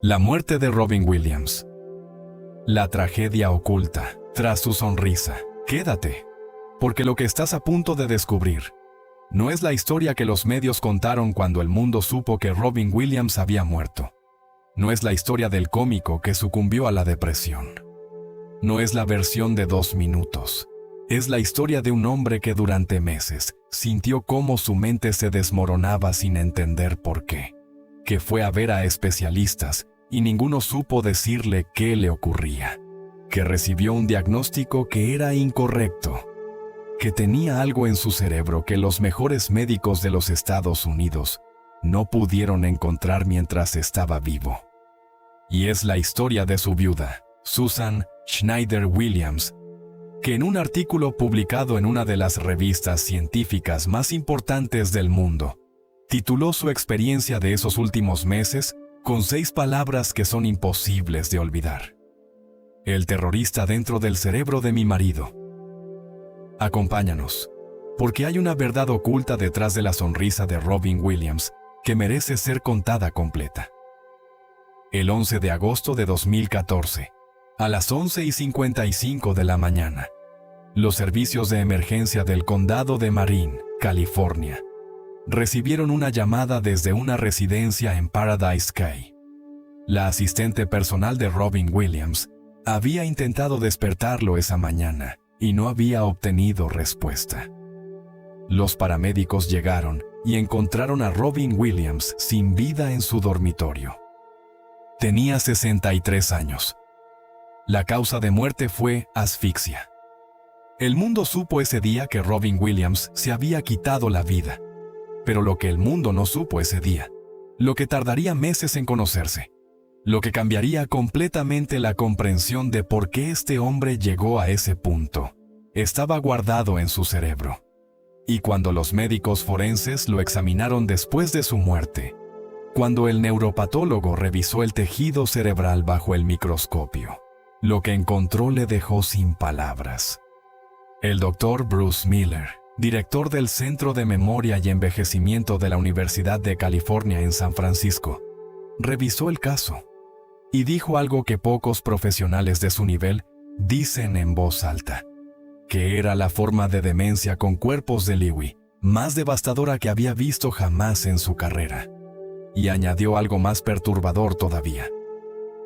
La muerte de Robin Williams. La tragedia oculta tras su sonrisa. Quédate, porque lo que estás a punto de descubrir no es la historia que los medios contaron cuando el mundo supo que Robin Williams había muerto. No es la historia del cómico que sucumbió a la depresión. No es la versión de 2 minutos. Es la historia de un hombre que durante meses sintió cómo su mente se desmoronaba sin entender por qué. Que fue a ver a especialistas y ninguno supo decirle qué le ocurría. Que recibió un diagnóstico que era incorrecto. Que tenía algo en su cerebro que los mejores médicos de los Estados Unidos no pudieron encontrar mientras estaba vivo. Y es la historia de su viuda, Susan Schneider Williams, que en un artículo publicado en una de las revistas científicas más importantes del mundo, tituló su experiencia de esos últimos meses con 6 palabras que son imposibles de olvidar. El terrorista dentro del cerebro de mi marido. Acompáñanos, porque hay una verdad oculta detrás de la sonrisa de Robin Williams que merece ser contada completa. El 11 de agosto de 2014, a las 11:55 de la mañana, los servicios de emergencia del condado de Marin, California, recibieron una llamada desde una residencia en Paradise Cay. La asistente personal de Robin Williams había intentado despertarlo esa mañana y no había obtenido respuesta. Los paramédicos llegaron y encontraron a Robin Williams sin vida en su dormitorio. Tenía 63 años. La causa de muerte fue asfixia. El mundo supo ese día que Robin Williams se había quitado la vida. Pero lo que el mundo no supo ese día, lo que tardaría meses en conocerse, lo que cambiaría completamente la comprensión de por qué este hombre llegó a ese punto, estaba guardado en su cerebro. Y cuando los médicos forenses lo examinaron después de su muerte, cuando el neuropatólogo revisó el tejido cerebral bajo el microscopio, lo que encontró le dejó sin palabras. El doctor Bruce Miller, director del Centro de Memoria y Envejecimiento de la Universidad de California en San Francisco, revisó el caso y dijo algo que pocos profesionales de su nivel dicen en voz alta, que era la forma de demencia con cuerpos de Lewy más devastadora que había visto jamás en su carrera. Y añadió algo más perturbador todavía,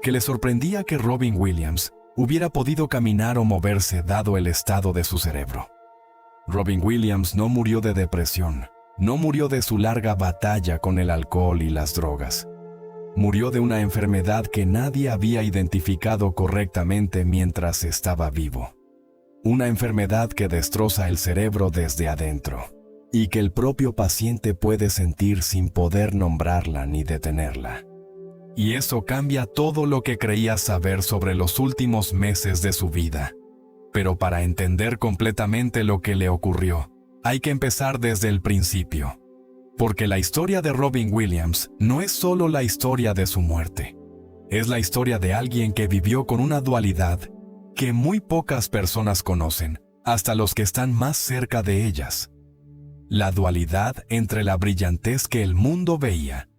que le sorprendía que Robin Williams hubiera podido caminar o moverse dado el estado de su cerebro. Robin Williams no murió de depresión, no murió de su larga batalla con el alcohol y las drogas. Murió de una enfermedad que nadie había identificado correctamente mientras estaba vivo. Una enfermedad que destroza el cerebro desde adentro, y que el propio paciente puede sentir sin poder nombrarla ni detenerla. Y eso cambia todo lo que creía saber sobre los últimos meses de su vida. Pero para entender completamente lo que le ocurrió, hay que empezar desde el principio. Porque la historia de Robin Williams no es solo la historia de su muerte. Es la historia de alguien que vivió con una dualidad que muy pocas personas conocen, hasta los que están más cerca de ellas. La dualidad entre la brillantez que el mundo veía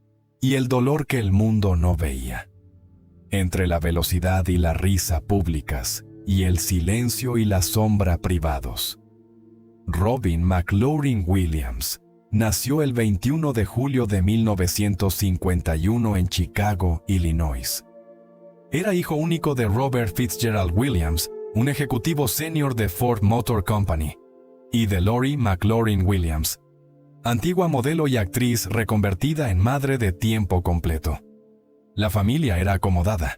y el dolor que el mundo no veía. Entre la velocidad y la risa públicas y el silencio y la sombra privados. Robin McLaurin Williams nació el 21 de julio de 1951 en Chicago, Illinois. Era hijo único de Robert Fitzgerald Williams, un ejecutivo senior de Ford Motor Company, y de Lori McLaurin Williams, antigua modelo y actriz reconvertida en madre de tiempo completo. La familia era acomodada.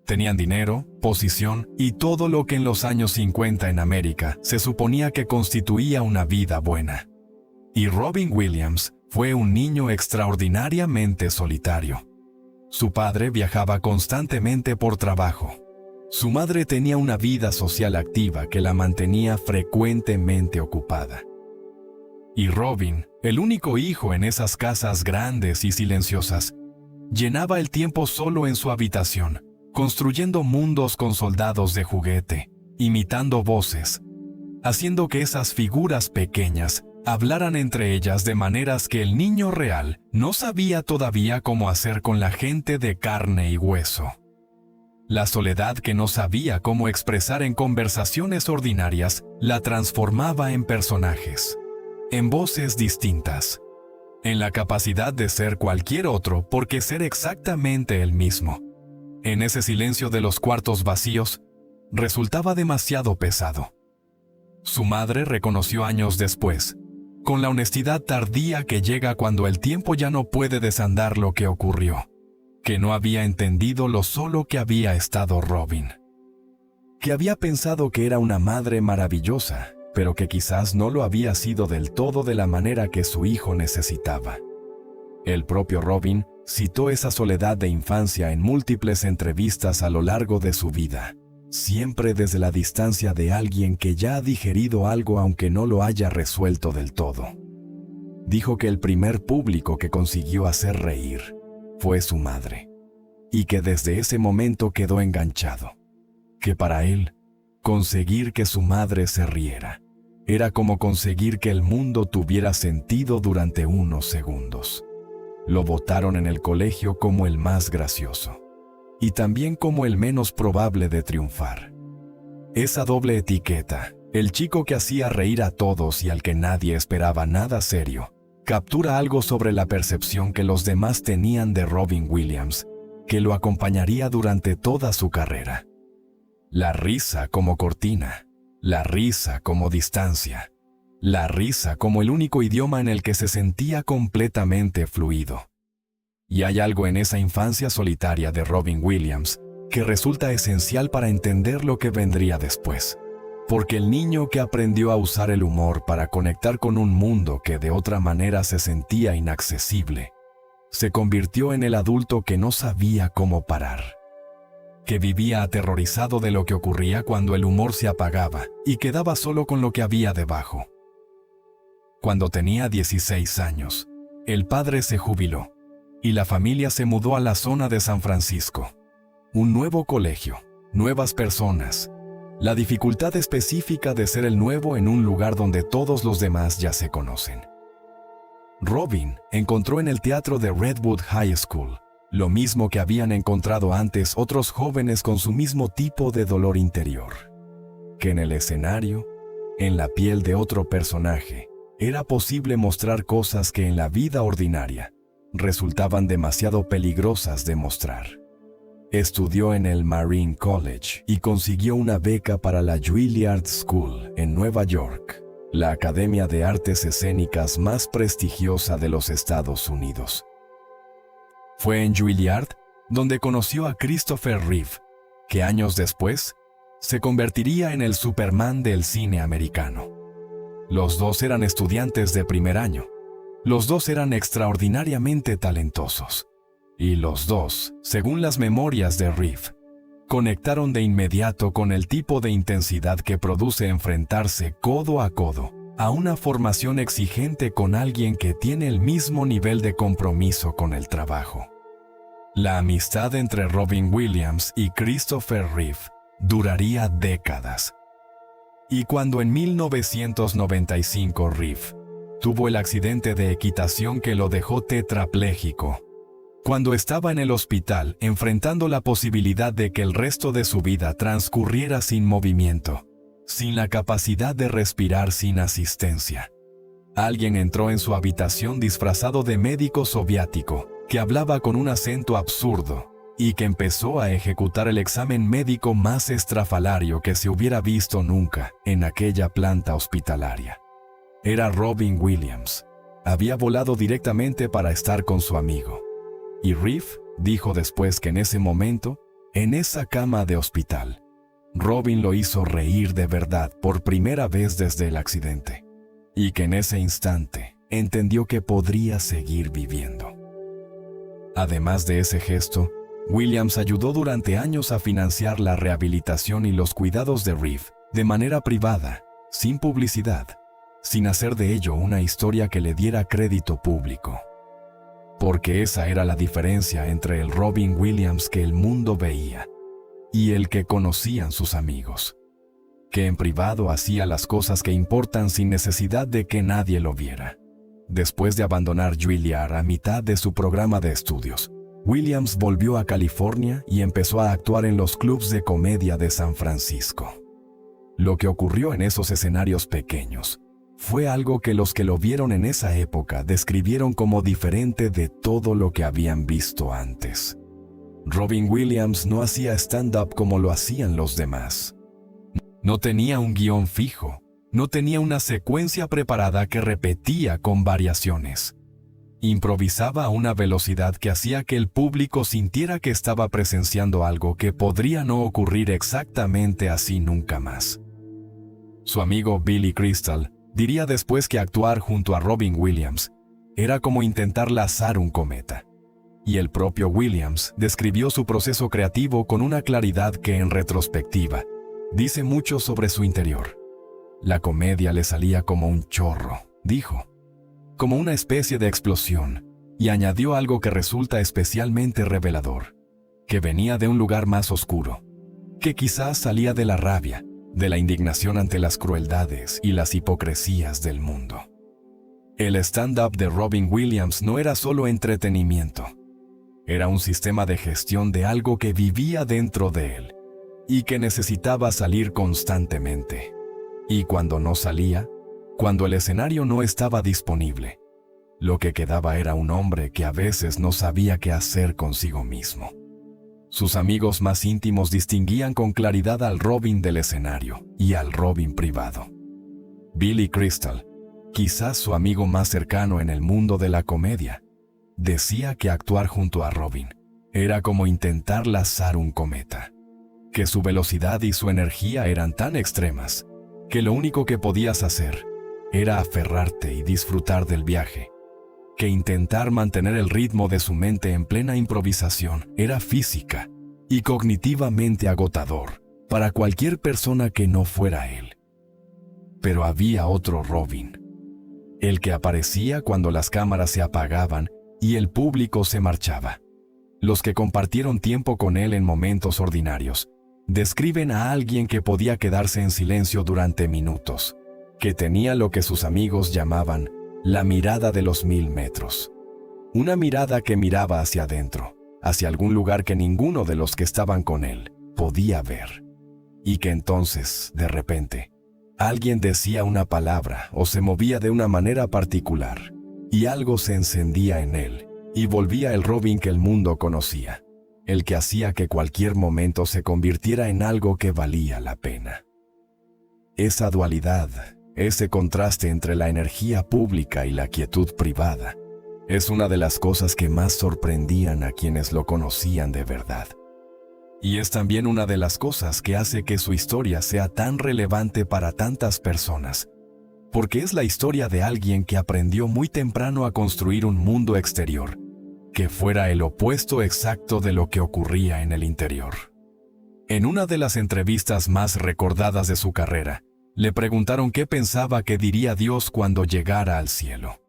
Tenían dinero, posición y todo lo que en los años 50 en América se suponía que constituía una vida buena. Y Robin Williams fue un niño extraordinariamente solitario. Su padre viajaba constantemente por trabajo. Su madre tenía una vida social activa que la mantenía frecuentemente ocupada. Y Robin, el único hijo en esas casas grandes y silenciosas, llenaba el tiempo solo en su habitación, construyendo mundos con soldados de juguete, imitando voces, haciendo que esas figuras pequeñas hablaran entre ellas de maneras que el niño real no sabía todavía cómo hacer con la gente de carne y hueso. La soledad que no sabía cómo expresar en conversaciones ordinarias la transformaba en personajes, en voces distintas, en la capacidad de ser cualquier otro porque ser exactamente el mismo. En ese silencio de los cuartos vacíos, resultaba demasiado pesado. Su madre reconoció años después, con la honestidad tardía que llega cuando el tiempo ya no puede desandar lo que ocurrió, que no había entendido lo solo que había estado Robin. Que había pensado que era una madre maravillosa, pero que quizás no lo había sido del todo de la manera que su hijo necesitaba. El propio Robin citó esa soledad de infancia en múltiples entrevistas a lo largo de su vida, siempre desde la distancia de alguien que ya ha digerido algo aunque no lo haya resuelto del todo. Dijo que el primer público que consiguió hacer reír fue su madre, y que desde ese momento quedó enganchado. Que para él, conseguir que su madre se riera era como conseguir que el mundo tuviera sentido durante unos segundos. Lo votaron en el colegio como el más gracioso, y también como el menos probable de triunfar. Esa doble etiqueta, el chico que hacía reír a todos y al que nadie esperaba nada serio, captura algo sobre la percepción que los demás tenían de Robin Williams, que lo acompañaría durante toda su carrera. La risa como cortina, la risa como distancia, la risa como el único idioma en el que se sentía completamente fluido. Y hay algo en esa infancia solitaria de Robin Williams que resulta esencial para entender lo que vendría después. Porque el niño que aprendió a usar el humor para conectar con un mundo que de otra manera se sentía inaccesible, se convirtió en el adulto que no sabía cómo parar, que vivía aterrorizado de lo que ocurría cuando el humor se apagaba y quedaba solo con lo que había debajo. Cuando tenía 16 años, el padre se jubiló y la familia se mudó a la zona de San Francisco. Un nuevo colegio, nuevas personas, la dificultad específica de ser el nuevo en un lugar donde todos los demás ya se conocen. Robin encontró en el teatro de Redwood High School lo mismo que habían encontrado antes otros jóvenes con su mismo tipo de dolor interior. Que en el escenario, en la piel de otro personaje, era posible mostrar cosas que en la vida ordinaria resultaban demasiado peligrosas de mostrar. Estudió en el Marine College y consiguió una beca para la Juilliard School en Nueva York, la academia de artes escénicas más prestigiosa de los Estados Unidos. Fue en Juilliard donde conoció a Christopher Reeve, que años después se convertiría en el Superman del cine americano. Los dos eran estudiantes de primer año. Los dos eran extraordinariamente talentosos. Y los dos, según las memorias de Reeve, conectaron de inmediato con el tipo de intensidad que produce enfrentarse codo a codo a una formación exigente con alguien que tiene el mismo nivel de compromiso con el trabajo. La amistad entre Robin Williams y Christopher Reeve duraría décadas. Y cuando en 1995 Reeve tuvo el accidente de equitación que lo dejó tetrapléjico, cuando estaba en el hospital enfrentando la posibilidad de que el resto de su vida transcurriera sin movimiento, sin la capacidad de respirar sin asistencia, alguien entró en su habitación disfrazado de médico soviético que hablaba con un acento absurdo y que empezó a ejecutar el examen médico más estrafalario que se hubiera visto nunca en aquella planta hospitalaria. Era Robin Williams. Había volado directamente para estar con su amigo. Y Reeve dijo después que en ese momento, en esa cama de hospital, Robin lo hizo reír de verdad por primera vez desde el accidente, y que en ese instante entendió que podría seguir viviendo. Además de ese gesto, Williams ayudó durante años a financiar la rehabilitación y los cuidados de Reeve de manera privada, sin publicidad, sin hacer de ello una historia que le diera crédito público. Porque esa era la diferencia entre el Robin Williams que el mundo veía y el que conocían sus amigos. que en privado hacía las cosas que importan sin necesidad de que nadie lo viera. Después de abandonar Juilliard a mitad de su programa de estudios, Williams volvió a California y empezó a actuar en los clubs de comedia de San Francisco. Lo que ocurrió en esos escenarios pequeños fue algo que los que lo vieron en esa época describieron como diferente de todo lo que habían visto antes. Robin Williams no hacía stand-up como lo hacían los demás. No tenía un guión fijo, no tenía una secuencia preparada que repetía con variaciones. Improvisaba a una velocidad que hacía que el público sintiera que estaba presenciando algo que podría no ocurrir exactamente así nunca más. Su amigo Billy Crystal diría después que actuar junto a Robin Williams era como intentar lanzar un cometa. Y el propio Williams describió su proceso creativo con una claridad que en retrospectiva dice mucho sobre su interior. La comedia le salía como un chorro, dijo, como una especie de explosión, y añadió algo que resulta especialmente revelador, que venía de un lugar más oscuro, que quizás salía de la rabia, de la indignación ante las crueldades y las hipocresías del mundo. El stand-up de Robin Williams no era solo entretenimiento, era un sistema de gestión de algo que vivía dentro de él y que necesitaba salir constantemente. Y cuando no salía, cuando el escenario no estaba disponible, lo que quedaba era un hombre que a veces no sabía qué hacer consigo mismo. Sus amigos más íntimos distinguían con claridad al Robin del escenario y al Robin privado. Billy Crystal, quizás su amigo más cercano en el mundo de la comedia, decía que actuar junto a Robin era como intentar lanzar un cometa, que su velocidad y su energía eran tan extremas que lo único que podías hacer era aferrarte y disfrutar del viaje, que intentar mantener el ritmo de su mente en plena improvisación era física y cognitivamente agotador para cualquier persona que no fuera él. Pero había otro Robin, el que aparecía cuando las cámaras se apagaban y el público se marchaba. Los que compartieron tiempo con él en momentos ordinarios describen a alguien que podía quedarse en silencio durante minutos, que tenía lo que sus amigos llamaban la mirada de los 1000 metros. Una mirada que miraba hacia adentro, hacia algún lugar que ninguno de los que estaban con él podía ver. Y que entonces, de repente, alguien decía una palabra o se movía de una manera particular, y algo se encendía en él, y volvía el Robin que el mundo conocía, el que hacía que cualquier momento se convirtiera en algo que valía la pena. Esa dualidad, ese contraste entre la energía pública y la quietud privada, es una de las cosas que más sorprendían a quienes lo conocían de verdad. Y es también una de las cosas que hace que su historia sea tan relevante para tantas personas, porque es la historia de alguien que aprendió muy temprano a construir un mundo exterior, que fuera el opuesto exacto de lo que ocurría en el interior. En una de las entrevistas más recordadas de su carrera, le preguntaron qué pensaba que diría Dios cuando llegara al cielo.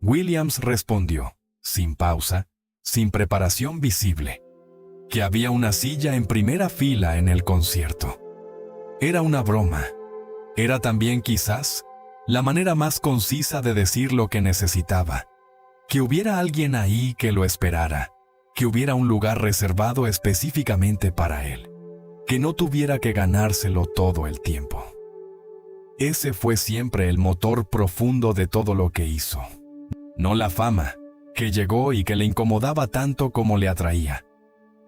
Williams respondió, sin pausa, sin preparación visible, que había una silla en primera fila en el concierto. Era una broma. Era también, quizás, la manera más concisa de decir lo que necesitaba. Que hubiera alguien ahí que lo esperara, que hubiera un lugar reservado específicamente para él, que no tuviera que ganárselo todo el tiempo. Ese fue siempre el motor profundo de todo lo que hizo. No la fama, que llegó y que le incomodaba tanto como le atraía.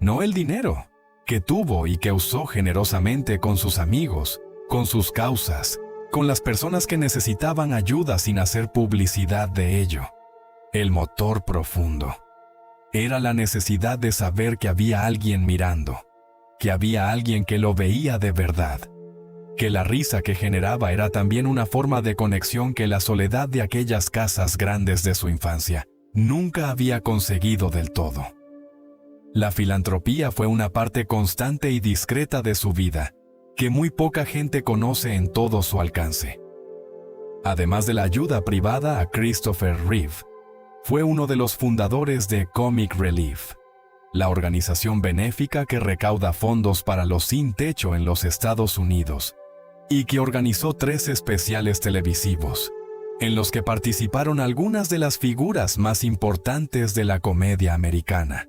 No el dinero, que tuvo y que usó generosamente con sus amigos, con sus causas, con las personas que necesitaban ayuda sin hacer publicidad de ello. El motor profundo era la necesidad de saber que había alguien mirando, que había alguien que lo veía de verdad, que la risa que generaba era también una forma de conexión que la soledad de aquellas casas grandes de su infancia nunca había conseguido del todo. La filantropía fue una parte constante y discreta de su vida, que muy poca gente conoce en todo su alcance. Además de la ayuda privada a Christopher Reeve, fue uno de los fundadores de Comic Relief, la organización benéfica que recauda fondos para los sin techo en los Estados Unidos, y que organizó 3 especiales televisivos, en los que participaron algunas de las figuras más importantes de la comedia americana.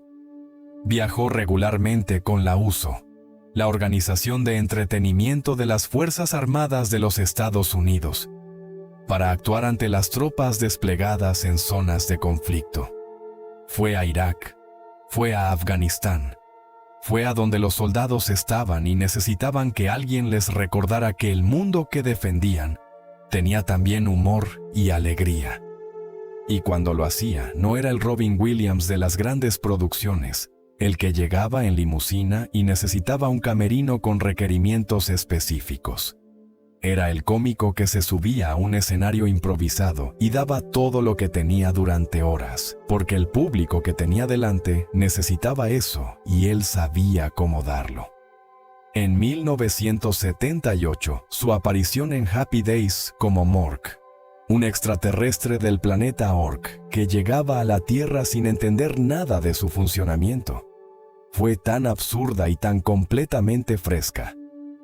Viajó regularmente con la USO, la Organización de Entretenimiento de las Fuerzas Armadas de los Estados Unidos, para actuar ante las tropas desplegadas en zonas de conflicto. Fue a Irak, fue a Afganistán, fue a donde los soldados estaban y necesitaban que alguien les recordara que el mundo que defendían tenía también humor y alegría. Y cuando lo hacía, no era el Robin Williams de las grandes producciones, el que llegaba en limusina y necesitaba un camerino con requerimientos específicos. Era el cómico que se subía a un escenario improvisado y daba todo lo que tenía durante horas, porque el público que tenía delante necesitaba eso y él sabía cómo darlo. En 1978, su aparición en Happy Days como Mork, un extraterrestre del planeta Ork que llegaba a la Tierra sin entender nada de su funcionamiento, fue tan absurda y tan completamente fresca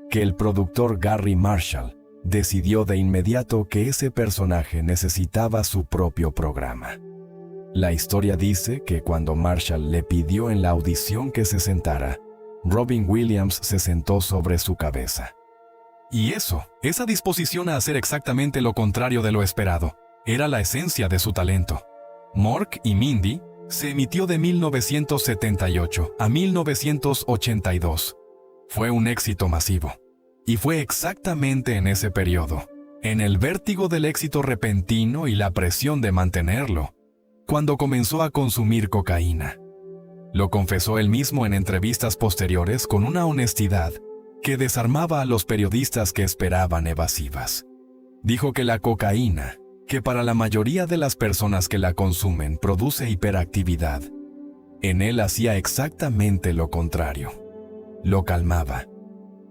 que el productor Garry Marshall decidió de inmediato que ese personaje necesitaba su propio programa. La historia dice que cuando Marshall le pidió en la audición que se sentara, Robin Williams se sentó sobre su cabeza. Y esa disposición a hacer exactamente lo contrario de lo esperado, era la esencia de su talento. Mork y Mindy se emitió de 1978 a 1982. Fue un éxito masivo. Y fue exactamente en ese periodo, en el vértigo del éxito repentino y la presión de mantenerlo, cuando comenzó a consumir cocaína. Lo confesó él mismo en entrevistas posteriores con una honestidad que desarmaba a los periodistas que esperaban evasivas. Dijo que la cocaína, que para la mayoría de las personas que la consumen produce hiperactividad, en él hacía exactamente lo contrario. Lo calmaba.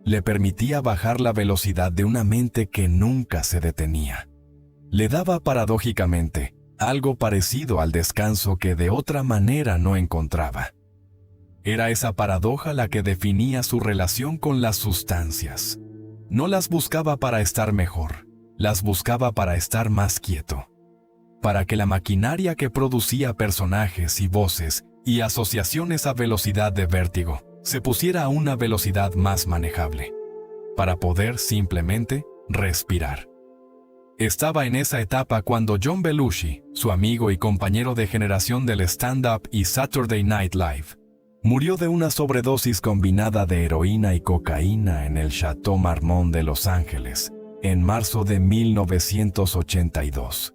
Le permitía bajar la velocidad de una mente que nunca se detenía. Le daba paradójicamente algo parecido al descanso que de otra manera no encontraba. Era esa paradoja la que definía su relación con las sustancias. No las buscaba para estar mejor, las buscaba para estar más quieto. Para que la maquinaria que producía personajes y voces y asociaciones a velocidad de vértigo se pusiera a una velocidad más manejable, para poder simplemente respirar. Estaba en esa etapa cuando John Belushi, su amigo y compañero de generación del stand-up y Saturday Night Live, murió de una sobredosis combinada de heroína y cocaína en el Chateau Marmont de Los Ángeles, en marzo de 1982.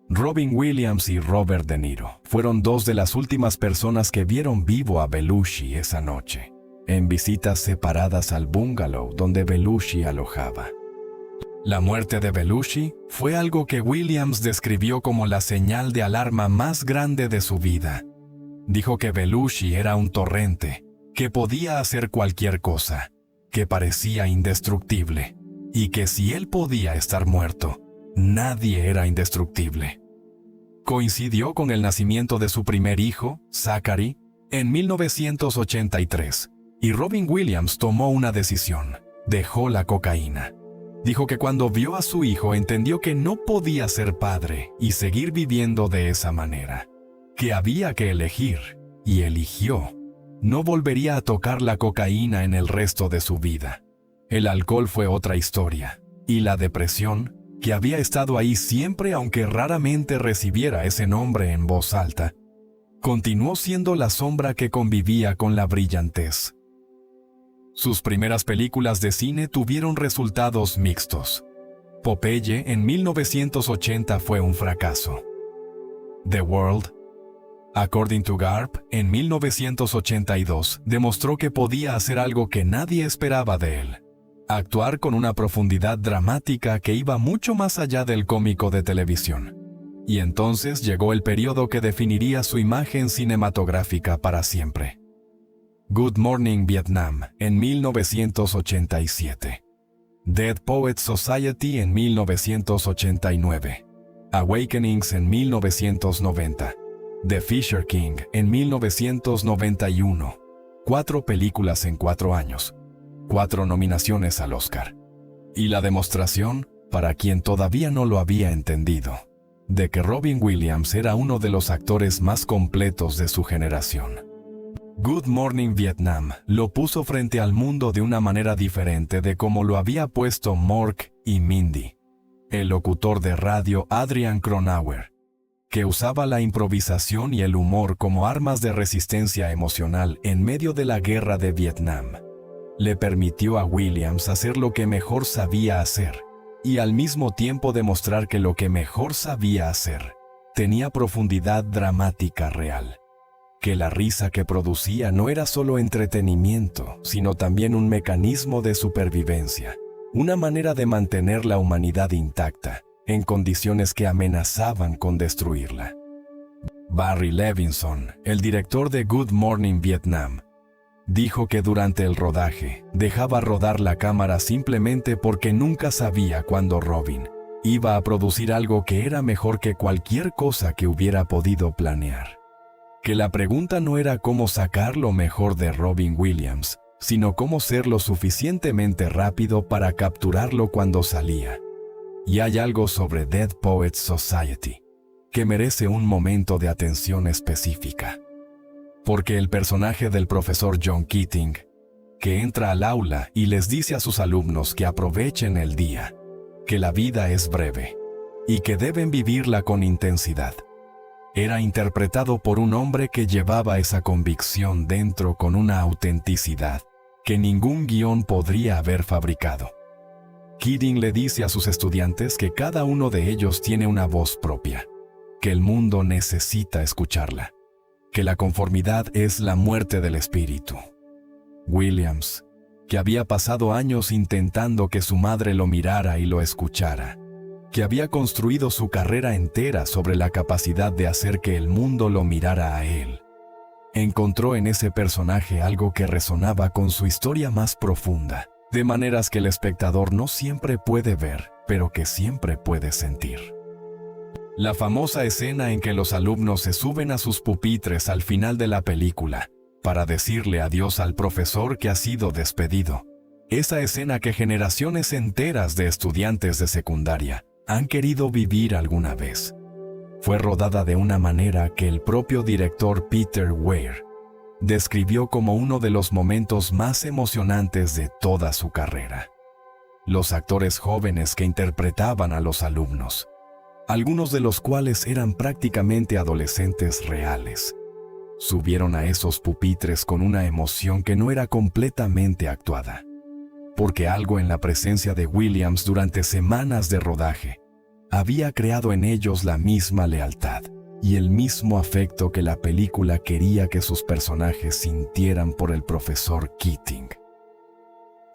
Robin Williams y Robert De Niro fueron 2 de las últimas personas que vieron vivo a Belushi esa noche, en visitas separadas al bungalow donde Belushi alojaba. La muerte de Belushi fue algo que Williams describió como la señal de alarma más grande de su vida. Dijo que Belushi era un torrente, que podía hacer cualquier cosa, que parecía indestructible, y que si él podía estar muerto, nadie era indestructible. Coincidió con el nacimiento de su primer hijo, Zachary, en 1983, y Robin Williams tomó una decisión: dejó la cocaína. Dijo que cuando vio a su hijo entendió que no podía ser padre y seguir viviendo de esa manera, que había que elegir, y eligió. No volvería a tocar la cocaína en el resto de su vida. El alcohol fue otra historia, y la depresión, que había estado ahí siempre aunque raramente recibiera ese nombre en voz alta, continuó siendo la sombra que convivía con la brillantez. Sus primeras películas de cine tuvieron resultados mixtos. Popeye en 1980 fue un fracaso. The World, According to Garp, en 1982, demostró que podía hacer algo que nadie esperaba de él: actuar con una profundidad dramática que iba mucho más allá del cómico de televisión. Y entonces llegó el periodo que definiría su imagen cinematográfica para siempre. Good Morning Vietnam, en 1987. Dead Poets Society en 1989. Awakenings en 1990. The Fisher King en 1991. 4 películas en 4 años. 4 nominaciones al Oscar. Y la demostración, para quien todavía no lo había entendido, de que Robin Williams era uno de los actores más completos de su generación. Good Morning Vietnam lo puso frente al mundo de una manera diferente de como lo había puesto Mork y Mindy. El locutor de radio Adrian Cronauer, que usaba la improvisación y el humor como armas de resistencia emocional en medio de la guerra de Vietnam, le permitió a Williams hacer lo que mejor sabía hacer, y al mismo tiempo demostrar que lo que mejor sabía hacer tenía profundidad dramática real. Que la risa que producía no era solo entretenimiento, sino también un mecanismo de supervivencia, una manera de mantener la humanidad intacta, en condiciones que amenazaban con destruirla. Barry Levinson, el director de Good Morning Vietnam, dijo que durante el rodaje dejaba rodar la cámara simplemente porque nunca sabía cuándo Robin iba a producir algo que era mejor que cualquier cosa que hubiera podido planear. Que la pregunta no era cómo sacar lo mejor de Robin Williams, sino cómo ser lo suficientemente rápido para capturarlo cuando salía. Y hay algo sobre Dead Poets Society que merece un momento de atención específica. Porque el personaje del profesor John Keating, que entra al aula y les dice a sus alumnos que aprovechen el día, que la vida es breve y que deben vivirla con intensidad, era interpretado por un hombre que llevaba esa convicción dentro con una autenticidad que ningún guión podría haber fabricado. Keating le dice a sus estudiantes que cada uno de ellos tiene una voz propia, que el mundo necesita escucharla, que la conformidad es la muerte del espíritu. Williams, que había pasado años intentando que su madre lo mirara y lo escuchara, que había construido su carrera entera sobre la capacidad de hacer que el mundo lo mirara a él, encontró en ese personaje algo que resonaba con su historia más profunda, de maneras que el espectador no siempre puede ver, pero que siempre puede sentir. La famosa escena en que los alumnos se suben a sus pupitres al final de la película para decirle adiós al profesor que ha sido despedido. Esa escena que generaciones enteras de estudiantes de secundaria han querido vivir alguna vez. Fue rodada de una manera que el propio director Peter Weir describió como uno de los momentos más emocionantes de toda su carrera. Los actores jóvenes que interpretaban a los alumnos, algunos de los cuales eran prácticamente adolescentes reales, subieron a esos pupitres con una emoción que no era completamente actuada, porque algo en la presencia de Williams durante semanas de rodaje había creado en ellos la misma lealtad y el mismo afecto que la película quería que sus personajes sintieran por el profesor Keating.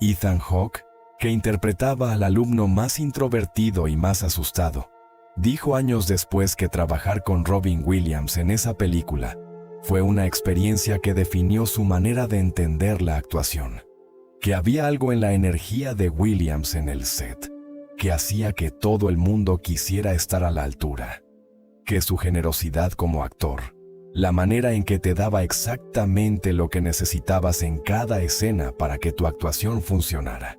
Ethan Hawke, que interpretaba al alumno más introvertido y más asustado, dijo años después que trabajar con Robin Williams en esa película fue una experiencia que definió su manera de entender la actuación, que había algo en la energía de Williams en el set que hacía que todo el mundo quisiera estar a la altura, que su generosidad como actor, la manera en que te daba exactamente lo que necesitabas en cada escena para que tu actuación funcionara,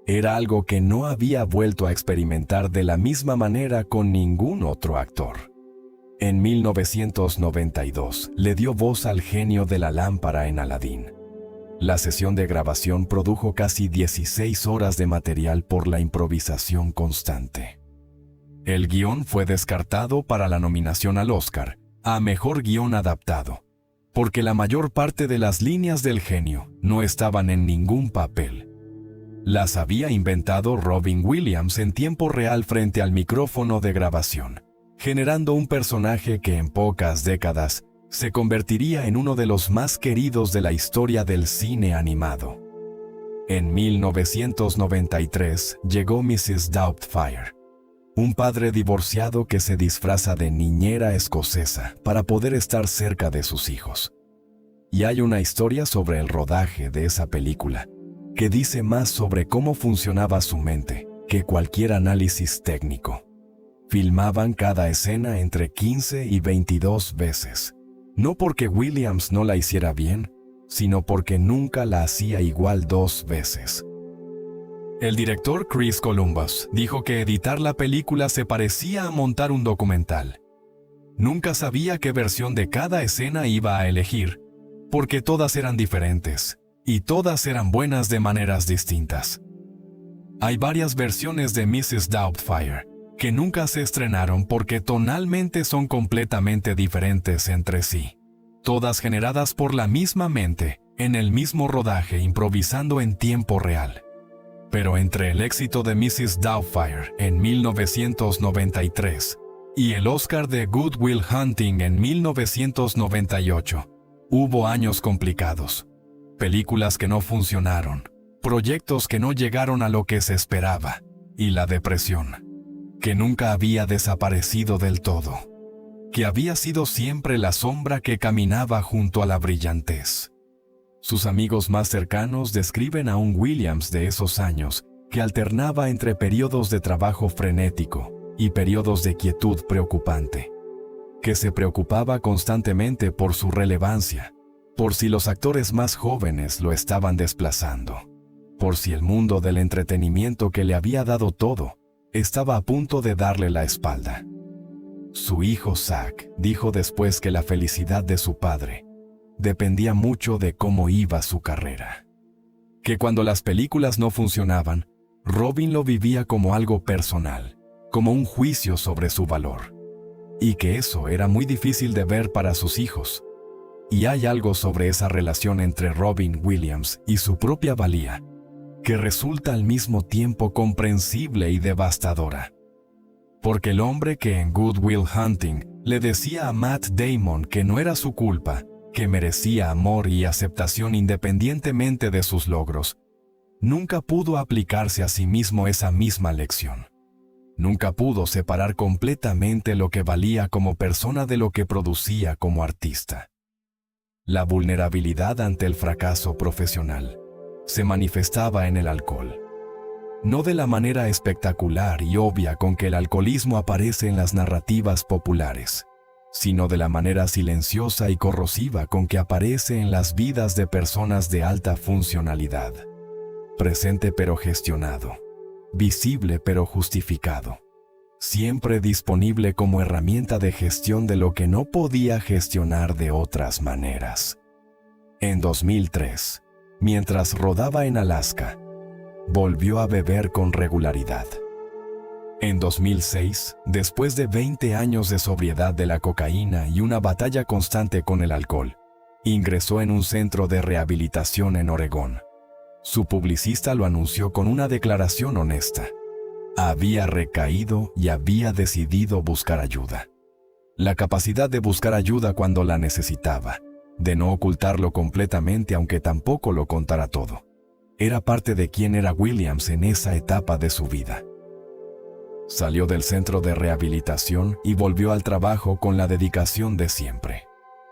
era algo que no había vuelto a experimentar de la misma manera con ningún otro actor. En 1992 le dio voz al genio de la lámpara en Aladdin. La sesión de grabación produjo casi 16 horas de material por la improvisación constante. El guión fue descartado para la nominación al Oscar a Mejor Guión Adaptado, porque la mayor parte de las líneas del genio no estaban en ningún papel. Las había inventado Robin Williams en tiempo real frente al micrófono de grabación, generando un personaje que en pocas décadas se convertiría en uno de los más queridos de la historia del cine animado. En 1993 llegó Mrs. Doubtfire, un padre divorciado que se disfraza de niñera escocesa para poder estar cerca de sus hijos. Y hay una historia sobre el rodaje de esa película que dice más sobre cómo funcionaba su mente que cualquier análisis técnico. Filmaban cada escena entre 15 y 22 veces. No porque Williams no la hiciera bien, sino porque nunca la hacía igual 2 veces. El director Chris Columbus dijo que editar la película se parecía a montar un documental. Nunca sabía qué versión de cada escena iba a elegir, porque todas eran diferentes, y todas eran buenas de maneras distintas. Hay varias versiones de Mrs. Doubtfire, que nunca se estrenaron porque tonalmente son completamente diferentes entre sí. Todas generadas por la misma mente, en el mismo rodaje improvisando en tiempo real. Pero entre el éxito de Mrs. Doubtfire en 1993 y el Oscar de Good Will Hunting en 1998, hubo años complicados. Películas que no funcionaron, proyectos que no llegaron a lo que se esperaba, y la depresión, que nunca había desaparecido del todo, que había sido siempre la sombra que caminaba junto a la brillantez. Sus amigos más cercanos describen a un Williams de esos años que alternaba entre periodos de trabajo frenético y periodos de quietud preocupante, que se preocupaba constantemente por su relevancia, por si los actores más jóvenes lo estaban desplazando, por si el mundo del entretenimiento que le había dado todo estaba a punto de darle la espalda. Su hijo Zack dijo después que la felicidad de su padre dependía mucho de cómo iba su carrera. Que cuando las películas no funcionaban, Robin lo vivía como algo personal, como un juicio sobre su valor. Y que eso era muy difícil de ver para sus hijos. Y hay algo sobre esa relación entre Robin Williams y su propia valía, que resulta al mismo tiempo comprensible y devastadora. Porque el hombre que en Good Will Hunting le decía a Matt Damon que no era su culpa, que merecía amor y aceptación independientemente de sus logros, nunca pudo aplicarse a sí mismo esa misma lección. Nunca pudo separar completamente lo que valía como persona de lo que producía como artista. La vulnerabilidad ante el fracaso profesional se manifestaba en el alcohol. No de la manera espectacular y obvia con que el alcoholismo aparece en las narrativas populares, sino de la manera silenciosa y corrosiva con que aparece en las vidas de personas de alta funcionalidad. Presente pero gestionado, visible pero justificado, siempre disponible como herramienta de gestión de lo que no podía gestionar de otras maneras. En 2003, mientras rodaba en Alaska, volvió a beber con regularidad. En 2006, después de 20 años de sobriedad de la cocaína y una batalla constante con el alcohol, ingresó en un centro de rehabilitación en Oregón. Su publicista lo anunció con una declaración honesta. Había recaído y había decidido buscar ayuda. La capacidad de buscar ayuda cuando la necesitaba, de no ocultarlo completamente aunque tampoco lo contara todo, era parte de quién era Williams en esa etapa de su vida. Salió del centro de rehabilitación y volvió al trabajo con la dedicación de siempre.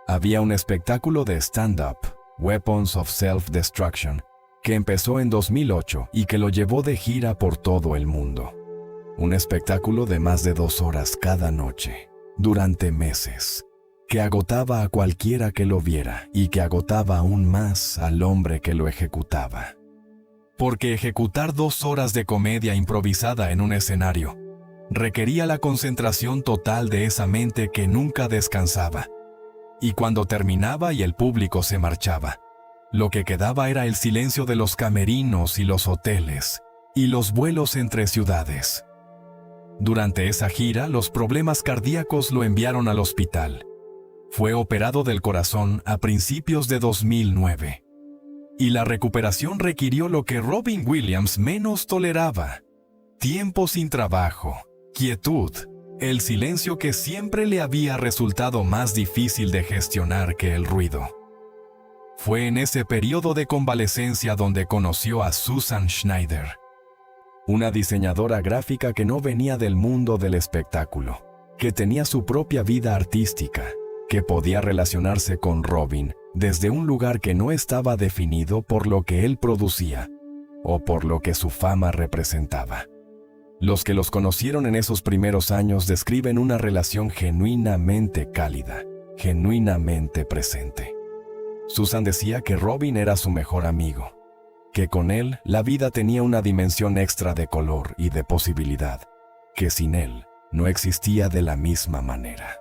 Había un espectáculo de stand-up, Weapons of Self-Destruction, que empezó en 2008 y que lo llevó de gira por todo el mundo. Un espectáculo de más de 2 horas cada noche, durante meses, que agotaba a cualquiera que lo viera y que agotaba aún más al hombre que lo ejecutaba. Porque ejecutar 2 horas de comedia improvisada en un escenario requería la concentración total de esa mente que nunca descansaba. Y cuando terminaba y el público se marchaba, lo que quedaba era el silencio de los camerinos y los hoteles, y los vuelos entre ciudades. Durante esa gira, los problemas cardíacos lo enviaron al hospital. Fue operado del corazón a principios de 2009. Y la recuperación requirió lo que Robin Williams menos toleraba: tiempo sin trabajo, quietud, el silencio que siempre le había resultado más difícil de gestionar que el ruido. Fue en ese periodo de convalecencia donde conoció a Susan Schneider, una diseñadora gráfica que no venía del mundo del espectáculo, que tenía su propia vida artística, que podía relacionarse con Robin desde un lugar que no estaba definido por lo que él producía o por lo que su fama representaba. Los que los conocieron en esos primeros años describen una relación genuinamente cálida, genuinamente presente. Susan decía que Robin era su mejor amigo, que con él la vida tenía una dimensión extra de color y de posibilidad, que sin él no existía de la misma manera.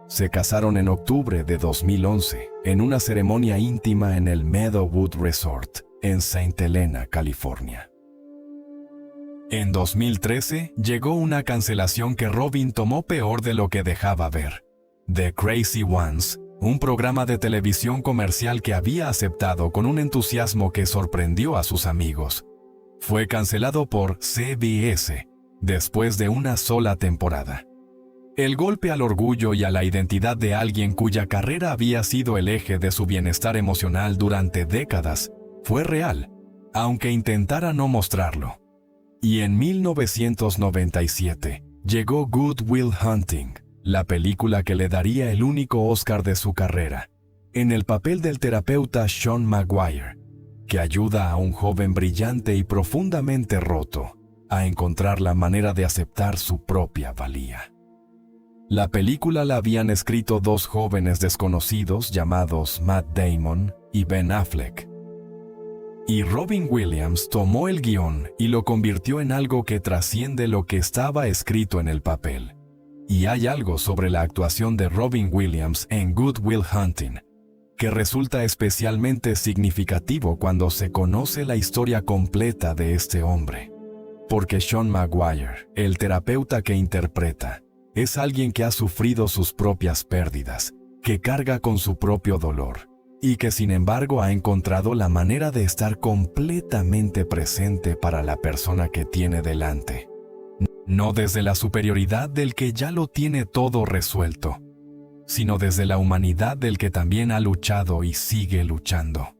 Se casaron en octubre de 2011 en una ceremonia íntima en el Meadowood Resort en St. Helena, California. En 2013 llegó una cancelación que Robin tomó peor de lo que dejaba ver. The Crazy Ones, un programa de televisión comercial que había aceptado con un entusiasmo que sorprendió a sus amigos, fue cancelado por CBS después de una sola temporada. El golpe al orgullo y a la identidad de alguien cuya carrera había sido el eje de su bienestar emocional durante décadas fue real, aunque intentara no mostrarlo. Y en 1997 llegó Good Will Hunting, la película que le daría el único Oscar de su carrera, en el papel del terapeuta Sean Maguire, que ayuda a un joven brillante y profundamente roto a encontrar la manera de aceptar su propia valía. La película la habían escrito dos jóvenes desconocidos llamados Matt Damon y Ben Affleck. Y Robin Williams tomó el guión y lo convirtió en algo que trasciende lo que estaba escrito en el papel. Y hay algo sobre la actuación de Robin Williams en Good Will Hunting que resulta especialmente significativo cuando se conoce la historia completa de este hombre. Porque Sean Maguire, el terapeuta que interpreta, es alguien que ha sufrido sus propias pérdidas, que carga con su propio dolor, y que sin embargo ha encontrado la manera de estar completamente presente para la persona que tiene delante. No desde la superioridad del que ya lo tiene todo resuelto, sino desde la humanidad del que también ha luchado y sigue luchando.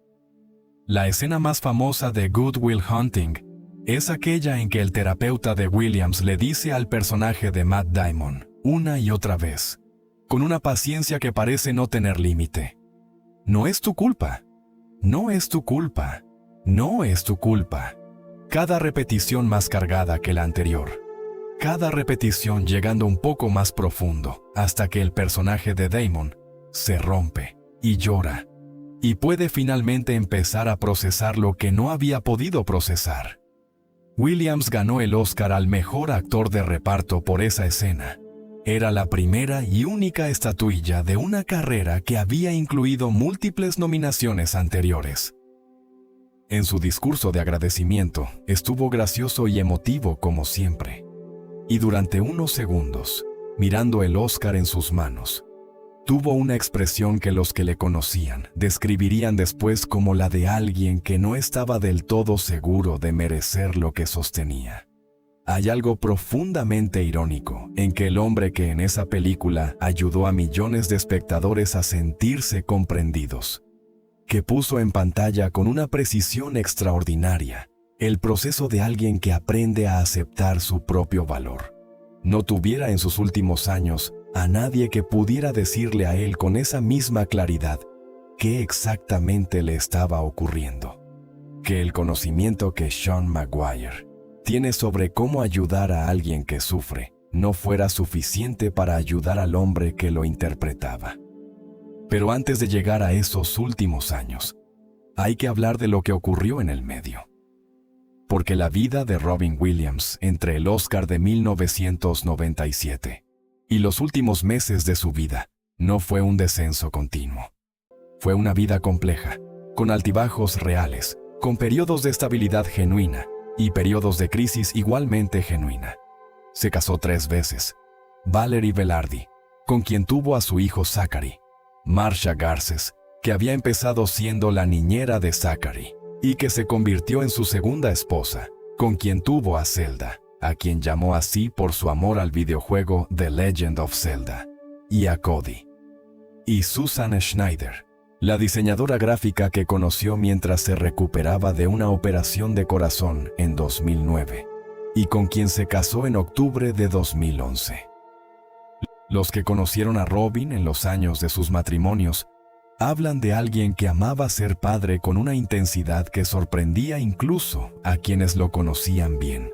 La escena más famosa de Good Will Hunting es aquella en que el terapeuta de Williams le dice al personaje de Matt Damon, una y otra vez, con una paciencia que parece no tener límite: no es tu culpa, no es tu culpa, no es tu culpa. Cada repetición más cargada que la anterior. Cada repetición llegando un poco más profundo, hasta que el personaje de Damon se rompe y llora, y puede finalmente empezar a procesar lo que no había podido procesar. Williams ganó el Oscar al mejor actor de reparto por esa escena. Era la primera y única estatuilla de una carrera que había incluido múltiples nominaciones anteriores. En su discurso de agradecimiento, estuvo gracioso y emotivo como siempre. Y durante unos segundos, mirando el Oscar en sus manos, tuvo una expresión que los que le conocían describirían después como la de alguien que no estaba del todo seguro de merecer lo que sostenía. Hay algo profundamente irónico en que el hombre que en esa película ayudó a millones de espectadores a sentirse comprendidos, que puso en pantalla con una precisión extraordinaria el proceso de alguien que aprende a aceptar su propio valor, no tuviera en sus últimos años a nadie que pudiera decirle a él con esa misma claridad qué exactamente le estaba ocurriendo. Que el conocimiento que Sean Maguire tiene sobre cómo ayudar a alguien que sufre no fuera suficiente para ayudar al hombre que lo interpretaba. Pero antes de llegar a esos últimos años, hay que hablar de lo que ocurrió en el medio. Porque la vida de Robin Williams entre el Oscar de 1997 y los últimos meses de su vida no fue un descenso continuo. Fue una vida compleja, con altibajos reales, con periodos de estabilidad genuina y periodos de crisis igualmente genuina. Se casó 3 veces. Valerie Velarde, con quien tuvo a su hijo Zachary. Marcia Garces, que había empezado siendo la niñera de Zachary y que se convirtió en su segunda esposa, con quien tuvo a Zelda, a quien llamó así por su amor al videojuego The Legend of Zelda, y a Cody. Y Susan Schneider, la diseñadora gráfica que conoció mientras se recuperaba de una operación de corazón en 2009, y con quien se casó en octubre de 2011. Los que conocieron a Robin en los años de sus matrimonios hablan de alguien que amaba ser padre con una intensidad que sorprendía incluso a quienes lo conocían bien.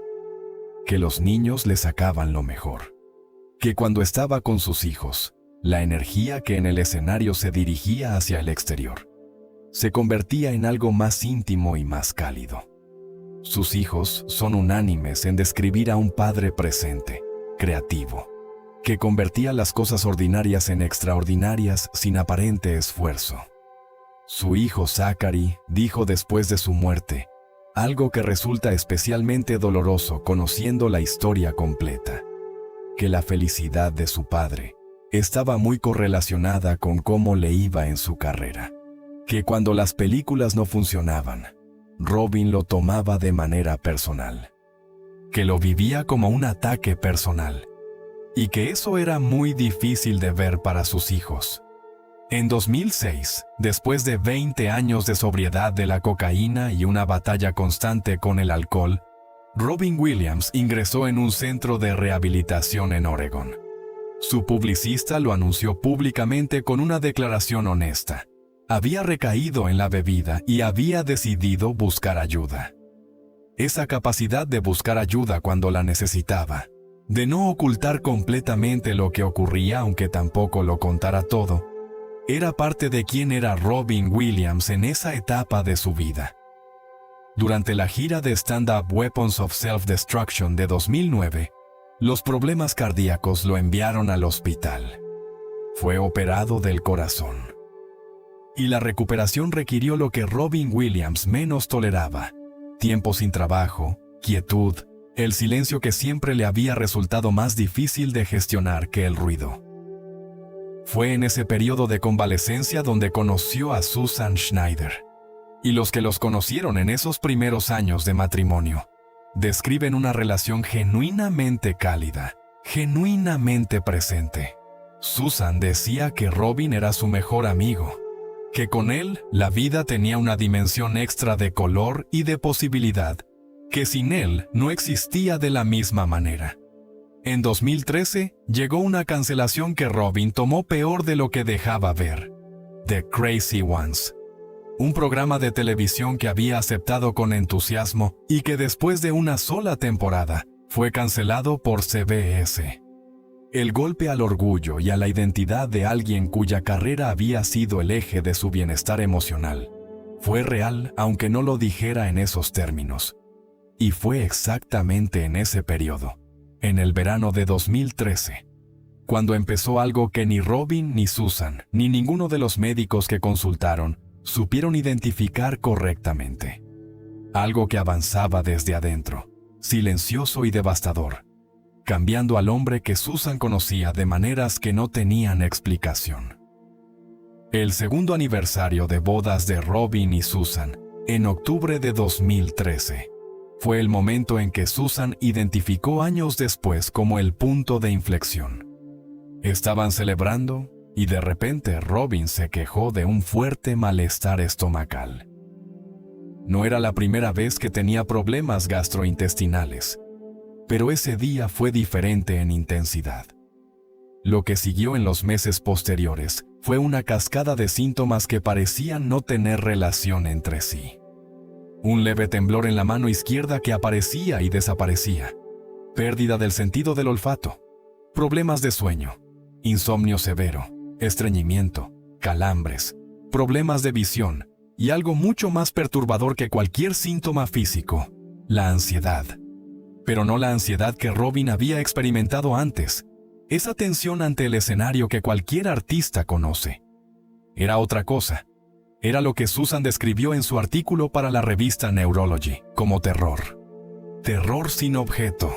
Que los niños le sacaban lo mejor. Que cuando estaba con sus hijos, la energía que en el escenario se dirigía hacia el exterior. se convertía en algo más íntimo y más cálido. Sus hijos son unánimes en describir a un padre presente, creativo, que convertía las cosas ordinarias en extraordinarias sin aparente esfuerzo. Su hijo Zachary dijo después de su muerte algo que resulta especialmente doloroso conociendo la historia completa, que la felicidad de su padre estaba muy correlacionada con cómo le iba en su carrera, que cuando las películas no funcionaban, Robin lo tomaba de manera personal, que lo vivía como un ataque personal, y que eso era muy difícil de ver para sus hijos. En 2006, después de 20 años de sobriedad de la cocaína y una batalla constante con el alcohol, Robin Williams ingresó en un centro de rehabilitación en Oregón. Su publicista lo anunció públicamente con una declaración honesta. Había recaído en la bebida y había decidido buscar ayuda. Esa capacidad de buscar ayuda cuando la necesitaba, de no ocultar completamente lo que ocurría aunque tampoco lo contara todo, era parte de quién era Robin Williams en esa etapa de su vida. Durante la gira de stand-up Weapons of Self-Destruction de 2009, los problemas cardíacos lo enviaron al hospital. Fue operado del corazón. Y la recuperación requirió lo que Robin Williams menos toleraba: tiempo sin trabajo, quietud, el silencio que siempre le había resultado más difícil de gestionar que el ruido. Fue en ese periodo de convalecencia donde conoció a Susan Schneider. Y los que los conocieron en esos primeros años de matrimonio describen una relación genuinamente cálida, genuinamente presente. Susan decía que Robin era su mejor amigo, que con él la vida tenía una dimensión extra de color y de posibilidad, que sin él no existía de la misma manera. En 2013 llegó una cancelación que Robin tomó peor de lo que dejaba ver: The Crazy Ones, un programa de televisión que había aceptado con entusiasmo y que después de una sola temporada fue cancelado por CBS. El golpe al orgullo y a la identidad de alguien cuya carrera había sido el eje de su bienestar emocional fue real, aunque no lo dijera en esos términos. Y fue exactamente en ese periodo, en el verano de 2013, cuando empezó algo que ni Robin ni Susan, ni ninguno de los médicos que consultaron, supieron identificar correctamente. Algo que avanzaba desde adentro, silencioso y devastador, cambiando al hombre que Susan conocía de maneras que no tenían explicación. El segundo aniversario de bodas de Robin y Susan, en octubre de 2013, fue el momento en que Susan identificó años después como el punto de inflexión. Estaban celebrando y de repente Robin se quejó de un fuerte malestar estomacal. No era la primera vez que tenía problemas gastrointestinales, pero ese día fue diferente en intensidad. Lo que siguió en los meses posteriores fue una cascada de síntomas que parecían no tener relación entre sí. Un leve temblor en la mano izquierda que aparecía y desaparecía, pérdida del sentido del olfato, problemas de sueño, insomnio severo, estreñimiento, calambres, problemas de visión y algo mucho más perturbador que cualquier síntoma físico: la ansiedad. Pero no la ansiedad que Robin había experimentado antes, esa tensión ante el escenario que cualquier artista conoce. Era otra cosa. Era lo que Susan describió en su artículo para la revista Neurology como terror. Terror sin objeto.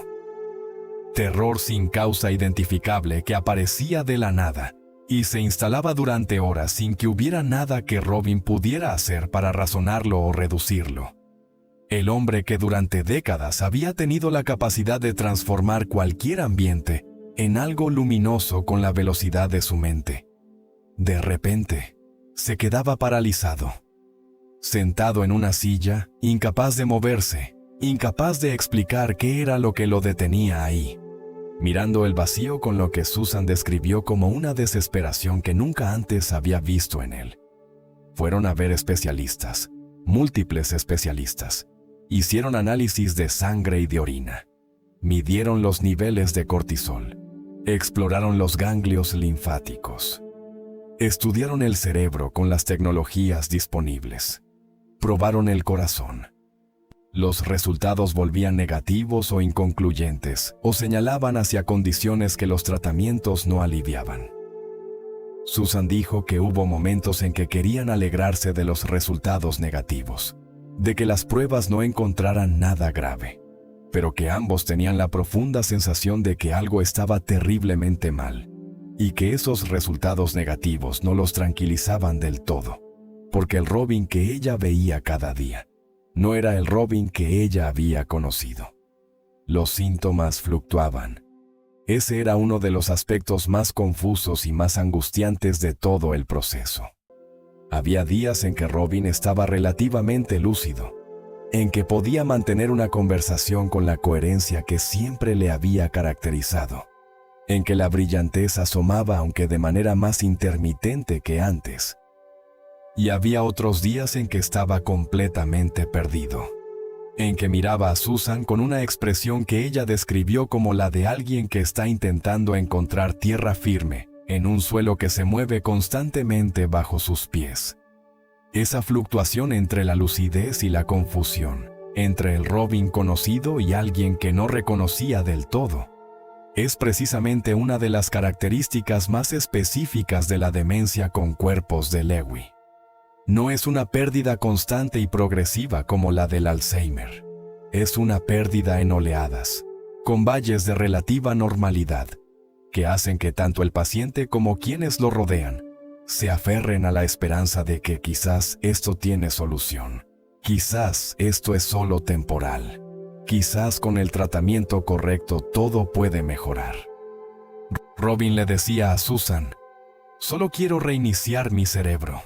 Terror sin causa identificable que aparecía de la nada y se instalaba durante horas sin que hubiera nada que Robin pudiera hacer para razonarlo o reducirlo. El hombre que durante décadas había tenido la capacidad de transformar cualquier ambiente en algo luminoso con la velocidad de su mente. De repente, se quedaba paralizado, sentado en una silla, incapaz de moverse, incapaz de explicar qué era lo que lo detenía ahí, mirando el vacío con lo que Susan describió como una desesperación que nunca antes había visto en él. Fueron a ver especialistas, múltiples especialistas. Hicieron análisis de sangre y de orina. Midieron los niveles de cortisol. Exploraron los ganglios linfáticos. Estudiaron el cerebro con las tecnologías disponibles. Probaron el corazón. Los resultados volvían negativos o inconcluyentes, o señalaban hacia condiciones que los tratamientos no aliviaban. Susan dijo que hubo momentos en que querían alegrarse de los resultados negativos, de que las pruebas no encontraran nada grave, pero que ambos tenían la profunda sensación de que algo estaba terriblemente mal, y que esos resultados negativos no los tranquilizaban del todo, porque el Robin que ella veía cada día no era el Robin que ella había conocido. Los síntomas fluctuaban. Ese era uno de los aspectos más confusos y más angustiantes de todo el proceso. Había días en que Robin estaba relativamente lúcido, en que podía mantener una conversación con la coherencia que siempre le había caracterizado, en que la brillantez asomaba aunque de manera más intermitente que antes. Y había otros días en que estaba completamente perdido, en que miraba a Susan con una expresión que ella describió como la de alguien que está intentando encontrar tierra firme en un suelo que se mueve constantemente bajo sus pies. Esa fluctuación entre la lucidez y la confusión, entre el Robin conocido y alguien que no reconocía del todo, es precisamente una de las características más específicas de la demencia con cuerpos de Lewy. No es una pérdida constante y progresiva como la del Alzheimer. Es una pérdida en oleadas, con valles de relativa normalidad, que hacen que tanto el paciente como quienes lo rodean se aferren a la esperanza de que quizás esto tiene solución. Quizás esto es solo temporal. Quizás con el tratamiento correcto todo puede mejorar. Robin le decía a Susan, «Solo quiero reiniciar mi cerebro».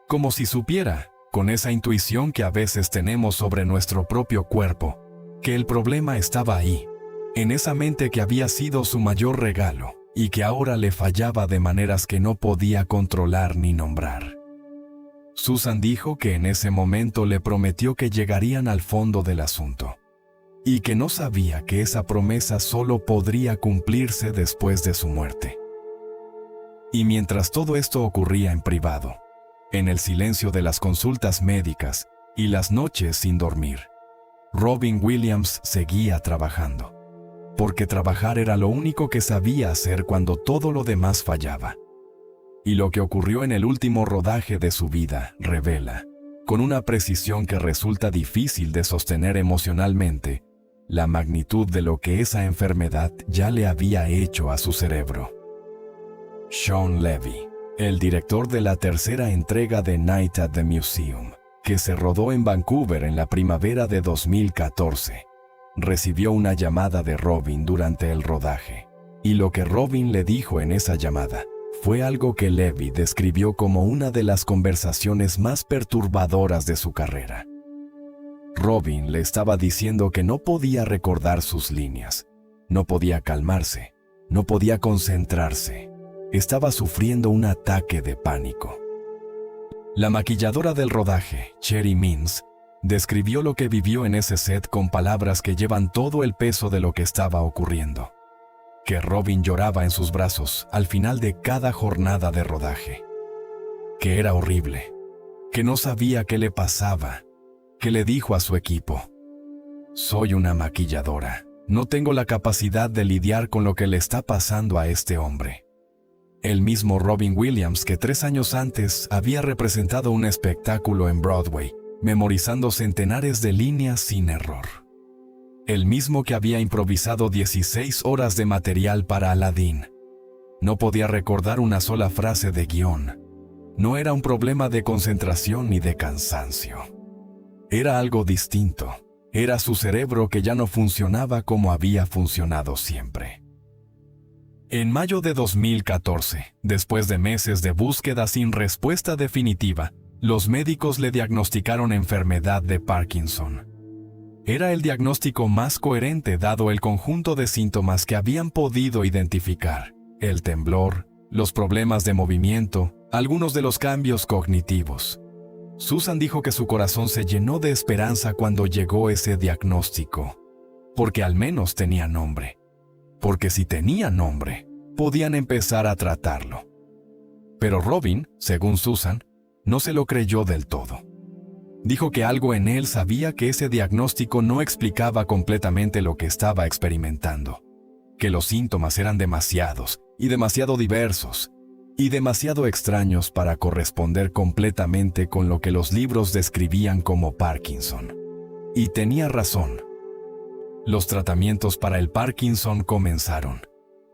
Como si supiera, con esa intuición que a veces tenemos sobre nuestro propio cuerpo, que el problema estaba ahí, en esa mente que había sido su mayor regalo y que ahora le fallaba de maneras que no podía controlar ni nombrar. Susan dijo que en ese momento le prometió que llegarían al fondo del asunto, y que no sabía que esa promesa solo podría cumplirse después de su muerte. Y mientras todo esto ocurría en privado, en el silencio de las consultas médicas y las noches sin dormir, Robin Williams seguía trabajando, porque trabajar era lo único que sabía hacer cuando todo lo demás fallaba. Y lo que ocurrió en el último rodaje de su vida revela, con una precisión que resulta difícil de sostener emocionalmente, la magnitud de lo que esa enfermedad ya le había hecho a su cerebro. Shawn Levy, el director de la tercera entrega de Night at the Museum, que se rodó en Vancouver en la primavera de 2014, recibió una llamada de Robin durante el rodaje, y lo que Robin le dijo en esa llamada fue algo que Levy describió como una de las conversaciones más perturbadoras de su carrera. Robin le estaba diciendo que no podía recordar sus líneas, no podía calmarse, no podía concentrarse. Estaba sufriendo un ataque de pánico. La maquilladora del rodaje, Cherry Means, describió lo que vivió en ese set con palabras que llevan todo el peso de lo que estaba ocurriendo. Que Robin lloraba en sus brazos al final de cada jornada de rodaje. Que era horrible. Que no sabía qué le pasaba. Que le dijo a su equipo, «Soy una maquilladora. No tengo la capacidad de lidiar con lo que le está pasando a este hombre». El mismo Robin Williams que 3 años antes había representado un espectáculo en Broadway, memorizando centenares de líneas sin error. El mismo que había improvisado 16 horas de material para Aladdin. No podía recordar una sola frase de guión. No era un problema de concentración ni de cansancio. Era algo distinto. Era su cerebro que ya no funcionaba como había funcionado siempre. En mayo de 2014, después de meses de búsqueda sin respuesta definitiva, los médicos le diagnosticaron enfermedad de Parkinson. Era el diagnóstico más coherente dado el conjunto de síntomas que habían podido identificar: el temblor, los problemas de movimiento, algunos de los cambios cognitivos. Susan dijo que su corazón se llenó de esperanza cuando llegó ese diagnóstico, porque al menos tenía nombre. Porque si tenía nombre, podían empezar a tratarlo. Pero Robin, según Susan, no se lo creyó del todo. Dijo que algo en él sabía que ese diagnóstico no explicaba completamente lo que estaba experimentando, que los síntomas eran demasiados y demasiado diversos y demasiado extraños para corresponder completamente con lo que los libros describían como Parkinson. Y tenía razón. Los tratamientos para el Parkinson comenzaron.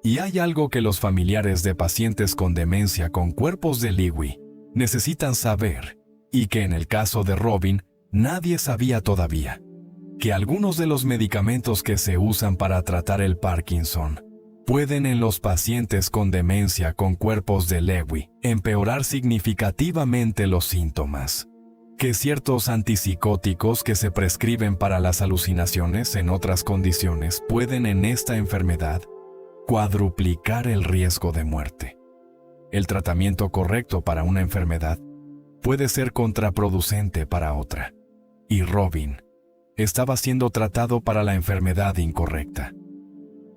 Y hay algo que los familiares de pacientes con demencia con cuerpos de Lewy necesitan saber, y que en el caso de Robin nadie sabía todavía, que algunos de los medicamentos que se usan para tratar el Parkinson pueden en los pacientes con demencia con cuerpos de Lewy empeorar significativamente los síntomas, que ciertos antipsicóticos que se prescriben para las alucinaciones en otras condiciones pueden en esta enfermedad cuadruplicar el riesgo de muerte. El tratamiento correcto para una enfermedad puede ser contraproducente para otra. Y Robin estaba siendo tratado para la enfermedad incorrecta.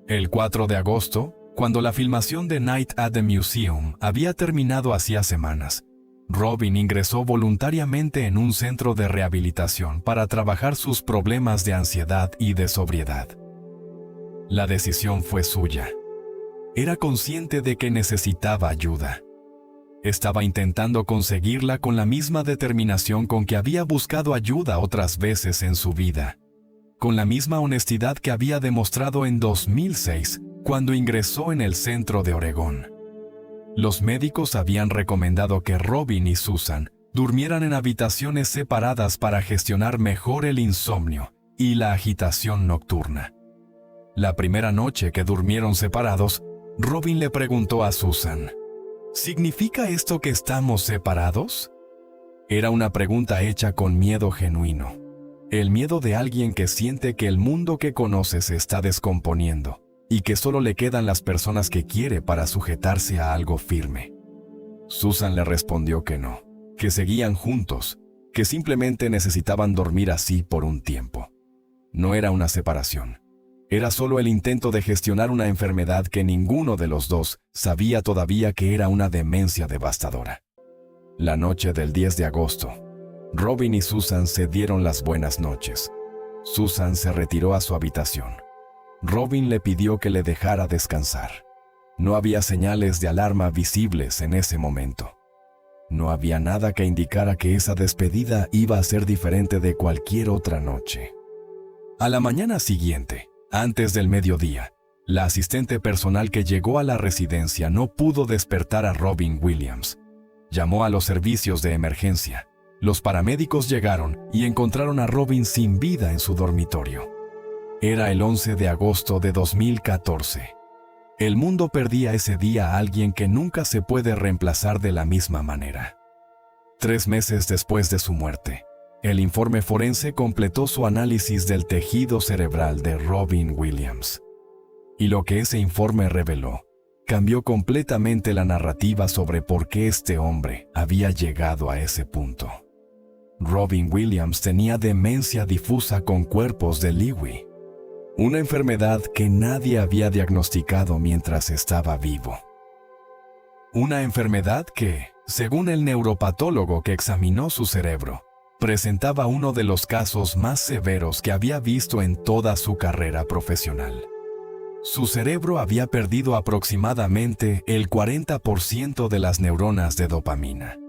El 4 de agosto, cuando la filmación de Night at the Museum había terminado hacía semanas, Robin ingresó voluntariamente en un centro de rehabilitación para trabajar sus problemas de ansiedad y de sobriedad. La decisión fue suya. Era consciente de que necesitaba ayuda. Estaba intentando conseguirla con la misma determinación con que había buscado ayuda otras veces en su vida, con la misma honestidad que había demostrado en 2006, cuando ingresó en el centro de Oregón. Los médicos habían recomendado que Robin y Susan durmieran en habitaciones separadas para gestionar mejor el insomnio y la agitación nocturna. La primera noche que durmieron separados, Robin le preguntó a Susan, ¿significa esto que estamos separados? Era una pregunta hecha con miedo genuino. El miedo de alguien que siente que el mundo que conoce se está descomponiendo y que solo le quedan las personas que quiere para sujetarse a algo firme. Susan le respondió que no, que seguían juntos, que simplemente necesitaban dormir así por un tiempo. No era una separación. Era solo el intento de gestionar una enfermedad que ninguno de los dos sabía todavía que era una demencia devastadora. La noche del 10 de agosto, Robin y Susan se dieron las buenas noches. Susan se retiró a su habitación. Robin le pidió que le dejara descansar. No había señales de alarma visibles en ese momento. No había nada que indicara que esa despedida iba a ser diferente de cualquier otra noche. A la mañana siguiente, antes del mediodía, la asistente personal que llegó a la residencia no pudo despertar a Robin Williams. Llamó a los servicios de emergencia. Los paramédicos llegaron y encontraron a Robin sin vida en su dormitorio. Era el 11 de agosto de 2014. El mundo perdía ese día a alguien que nunca se puede reemplazar de la misma manera. 3 meses después de su muerte, el informe forense completó su análisis del tejido cerebral de Robin Williams. Y lo que ese informe reveló cambió completamente la narrativa sobre por qué este hombre había llegado a ese punto. Robin Williams tenía demencia difusa con cuerpos de Lewy, una enfermedad que nadie había diagnosticado mientras estaba vivo. Una enfermedad que, según el neuropatólogo que examinó su cerebro, presentaba uno de los casos más severos que había visto en toda su carrera profesional. Su cerebro había perdido aproximadamente el 40% de las neuronas de dopamina.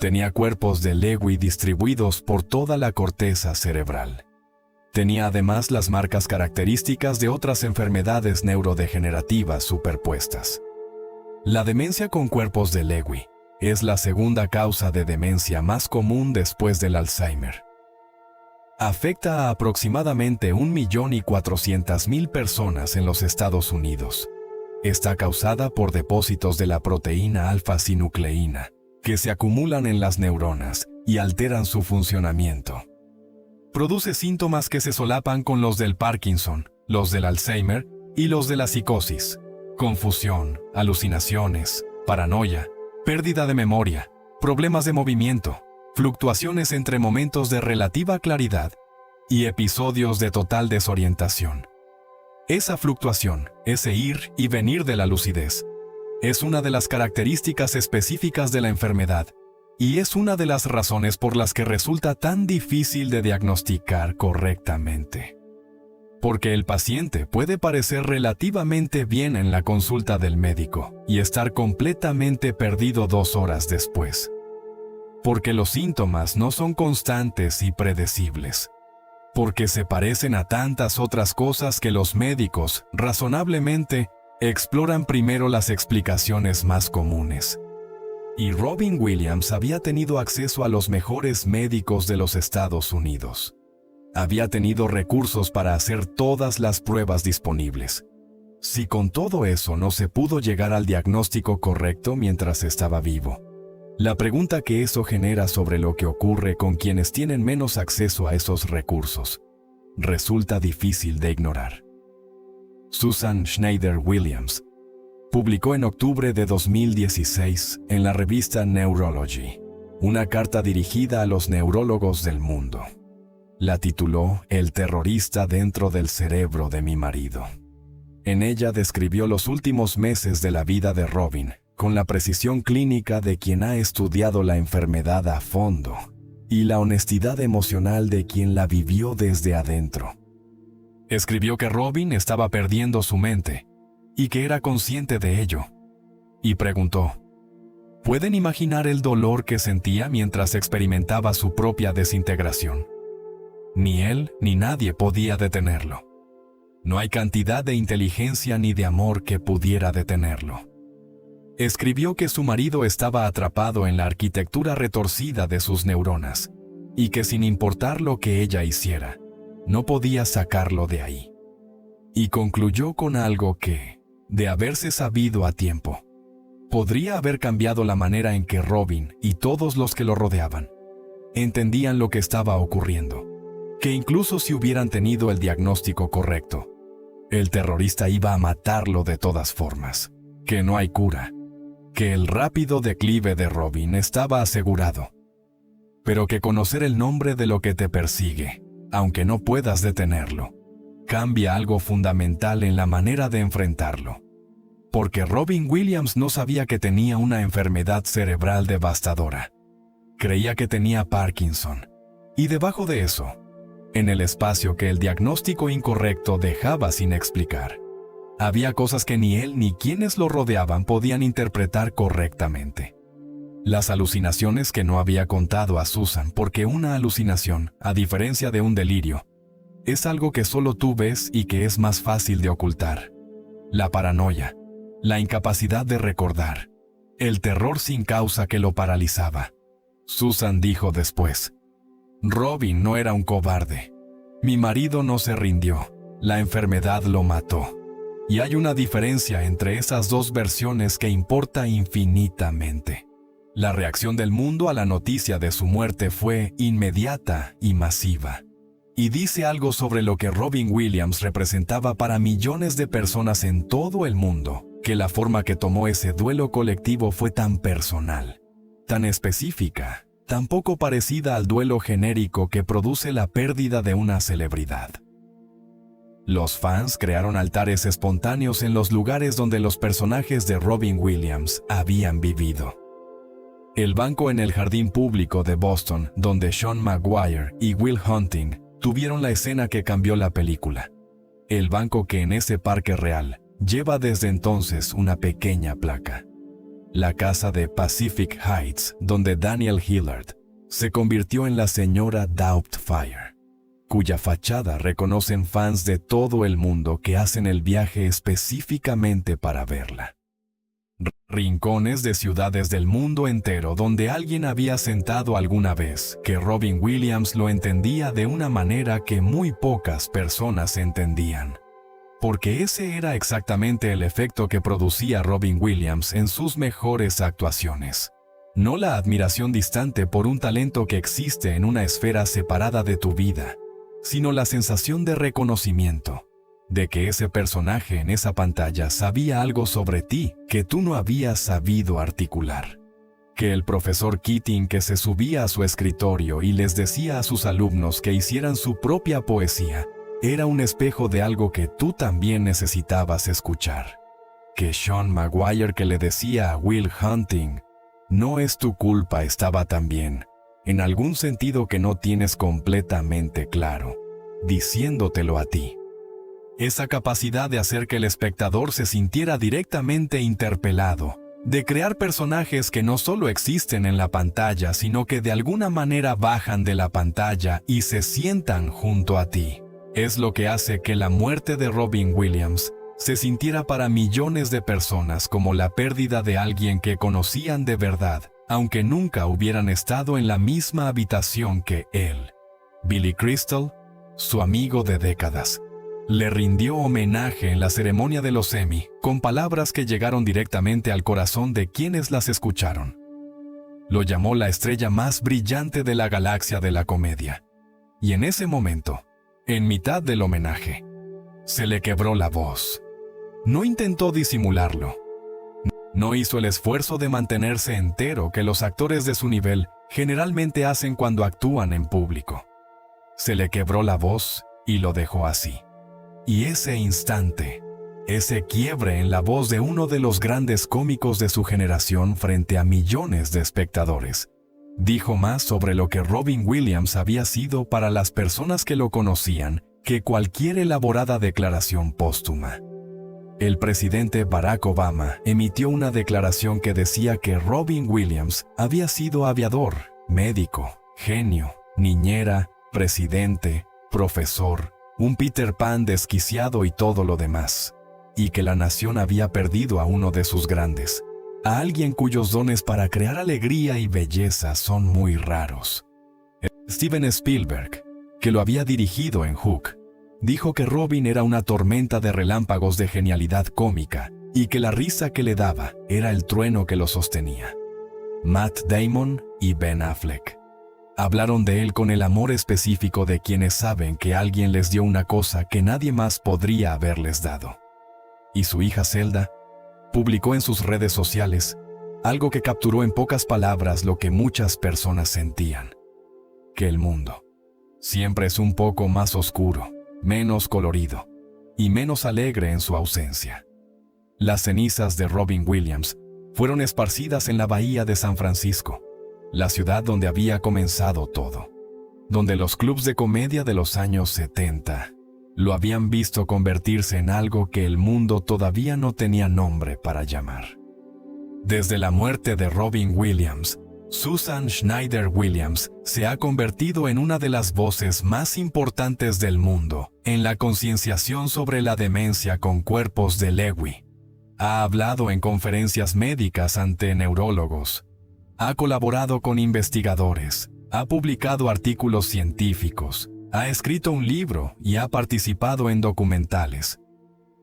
Tenía cuerpos de Lewy distribuidos por toda la corteza cerebral. Tenía además las marcas características de otras enfermedades neurodegenerativas superpuestas. La demencia con cuerpos de Lewy es la segunda causa de demencia más común después del Alzheimer. Afecta a aproximadamente 1.400.000 personas en los Estados Unidos. Está causada por depósitos de la proteína alfa-sinucleína, que se acumulan en las neuronas y alteran su funcionamiento. Produce síntomas que se solapan con los del Parkinson, los del Alzheimer y los de la psicosis: confusión, alucinaciones, paranoia, pérdida de memoria, problemas de movimiento, fluctuaciones entre momentos de relativa claridad y episodios de total desorientación. Esa fluctuación, ese ir y venir de la lucidez, Es una de las características específicas de la enfermedad, y es una de las razones por las que resulta tan difícil de diagnosticar correctamente. Porque el paciente puede parecer relativamente bien en la consulta del médico y estar completamente perdido 2 horas después. Porque los síntomas no son constantes y predecibles. Porque se parecen a tantas otras cosas que los médicos, razonablemente, exploran primero las explicaciones más comunes. Y Robin Williams había tenido acceso a los mejores médicos de los Estados Unidos. Había tenido recursos para hacer todas las pruebas disponibles. Si con todo eso no se pudo llegar al diagnóstico correcto mientras estaba vivo, la pregunta que eso genera sobre lo que ocurre con quienes tienen menos acceso a esos recursos resulta difícil de ignorar. Susan Schneider Williams publicó en octubre de 2016 en la revista Neurology una carta dirigida a los neurólogos del mundo. La tituló El terrorista dentro del cerebro de mi marido. En ella describió los últimos meses de la vida de Robin, con la precisión clínica de quien ha estudiado la enfermedad a fondo y la honestidad emocional de quien la vivió desde adentro. Escribió que Robin estaba perdiendo su mente y que era consciente de ello. Y preguntó, ¿pueden imaginar el dolor que sentía mientras experimentaba su propia desintegración? Ni él ni nadie podía detenerlo. No hay cantidad de inteligencia ni de amor que pudiera detenerlo. Escribió que su marido estaba atrapado en la arquitectura retorcida de sus neuronas y que sin importar lo que ella hiciera, no podía sacarlo de ahí. Y concluyó con algo que, de haberse sabido a tiempo, podría haber cambiado la manera en que Robin y todos los que lo rodeaban entendían lo que estaba ocurriendo. Que incluso si hubieran tenido el diagnóstico correcto, el terrorista iba a matarlo de todas formas, que no hay cura, que el rápido declive de Robin estaba asegurado, pero que conocer el nombre de lo que te persigue, aunque no puedas detenerlo, cambia algo fundamental en la manera de enfrentarlo. Porque Robin Williams no sabía que tenía una enfermedad cerebral devastadora. Creía que tenía Parkinson, y debajo de eso, en el espacio que el diagnóstico incorrecto dejaba sin explicar, había cosas que ni él ni quienes lo rodeaban podían interpretar correctamente. Las alucinaciones que no había contado a Susan, porque una alucinación, a diferencia de un delirio, es algo que solo tú ves y que es más fácil de ocultar. La paranoia, la incapacidad de recordar, el terror sin causa que lo paralizaba. Susan dijo después, Robin no era un cobarde. Mi marido no se rindió. La enfermedad lo mató. Y hay una diferencia entre esas dos versiones que importa infinitamente. La reacción del mundo a la noticia de su muerte fue inmediata y masiva. Y dice algo sobre lo que Robin Williams representaba para millones de personas en todo el mundo, que la forma que tomó ese duelo colectivo fue tan personal, tan específica, tan poco parecida al duelo genérico que produce la pérdida de una celebridad. Los fans crearon altares espontáneos en los lugares donde los personajes de Robin Williams habían vivido. El banco en el jardín público de Boston, donde Sean Maguire y Will Hunting tuvieron la escena que cambió la película. El banco que en ese parque real lleva desde entonces una pequeña placa. La casa de Pacific Heights, donde Daniel Hillard se convirtió en la señora Doubtfire, cuya fachada reconocen fans de todo el mundo que hacen el viaje específicamente para verla. Rincones de ciudades del mundo entero donde alguien había sentado alguna vez que Robin Williams lo entendía de una manera que muy pocas personas entendían. Porque ese era exactamente el efecto que producía Robin Williams en sus mejores actuaciones. No la admiración distante por un talento que existe en una esfera separada de tu vida, sino la sensación de reconocimiento, de que ese personaje en esa pantalla sabía algo sobre ti que tú no habías sabido articular. Que el profesor Keating que se subía a su escritorio y les decía a sus alumnos que hicieran su propia poesía, era un espejo de algo que tú también necesitabas escuchar. que Sean Maguire, que le decía a Will Hunting, no es tu culpa, estaba también, en algún sentido que no tienes completamente claro, diciéndotelo a ti. Esa capacidad de hacer que el espectador se sintiera directamente interpelado, de crear personajes que no solo existen en la pantalla, sino que de alguna manera bajan de la pantalla y se sientan junto a ti, es lo que hace que la muerte de Robin Williams se sintiera para millones de personas como la pérdida de alguien que conocían de verdad, aunque nunca hubieran estado en la misma habitación que él. Billy Crystal, su amigo de décadas, le rindió homenaje en la ceremonia de los Emmy, con palabras que llegaron directamente al corazón de quienes las escucharon. Lo llamó la estrella más brillante de la galaxia de la comedia. Y en ese momento, en mitad del homenaje, se le quebró la voz. No intentó disimularlo. No hizo el esfuerzo de mantenerse entero que los actores de su nivel generalmente hacen cuando actúan en público. Se le quebró la voz y lo dejó así. Y ese instante, ese quiebre en la voz de uno de los grandes cómicos de su generación frente a millones de espectadores, dijo más sobre lo que Robin Williams había sido para las personas que lo conocían que cualquier elaborada declaración póstuma. El presidente Barack Obama emitió una declaración que decía que Robin Williams había sido aviador, médico, genio, niñera, presidente, profesor, un Peter Pan desquiciado y todo lo demás, y que la nación había perdido a uno de sus grandes, a alguien cuyos dones para crear alegría y belleza son muy raros. Steven Spielberg, que lo había dirigido en Hook, dijo que Robin era una tormenta de relámpagos de genialidad cómica y que la risa que le daba era el trueno que lo sostenía. Matt Damon y Ben Affleck hablaron de él con el amor específico de quienes saben que alguien les dio una cosa que nadie más podría haberles dado. Y su hija Zelda publicó en sus redes sociales algo que capturó en pocas palabras lo que muchas personas sentían: que el mundo siempre es un poco más oscuro, menos colorido y menos alegre en su ausencia. Las cenizas de Robin Williams fueron esparcidas en la bahía de San Francisco, la ciudad donde había comenzado todo, donde los clubs de comedia de los años 70 lo habían visto convertirse en algo que el mundo todavía no tenía nombre para llamar. Desde la muerte de Robin Williams, Susan Schneider Williams se ha convertido en una de las voces más importantes del mundo en la concienciación sobre la demencia con cuerpos de Lewy. Ha hablado en conferencias médicas ante neurólogos, ha colaborado con investigadores, ha publicado artículos científicos, ha escrito un libro y ha participado en documentales.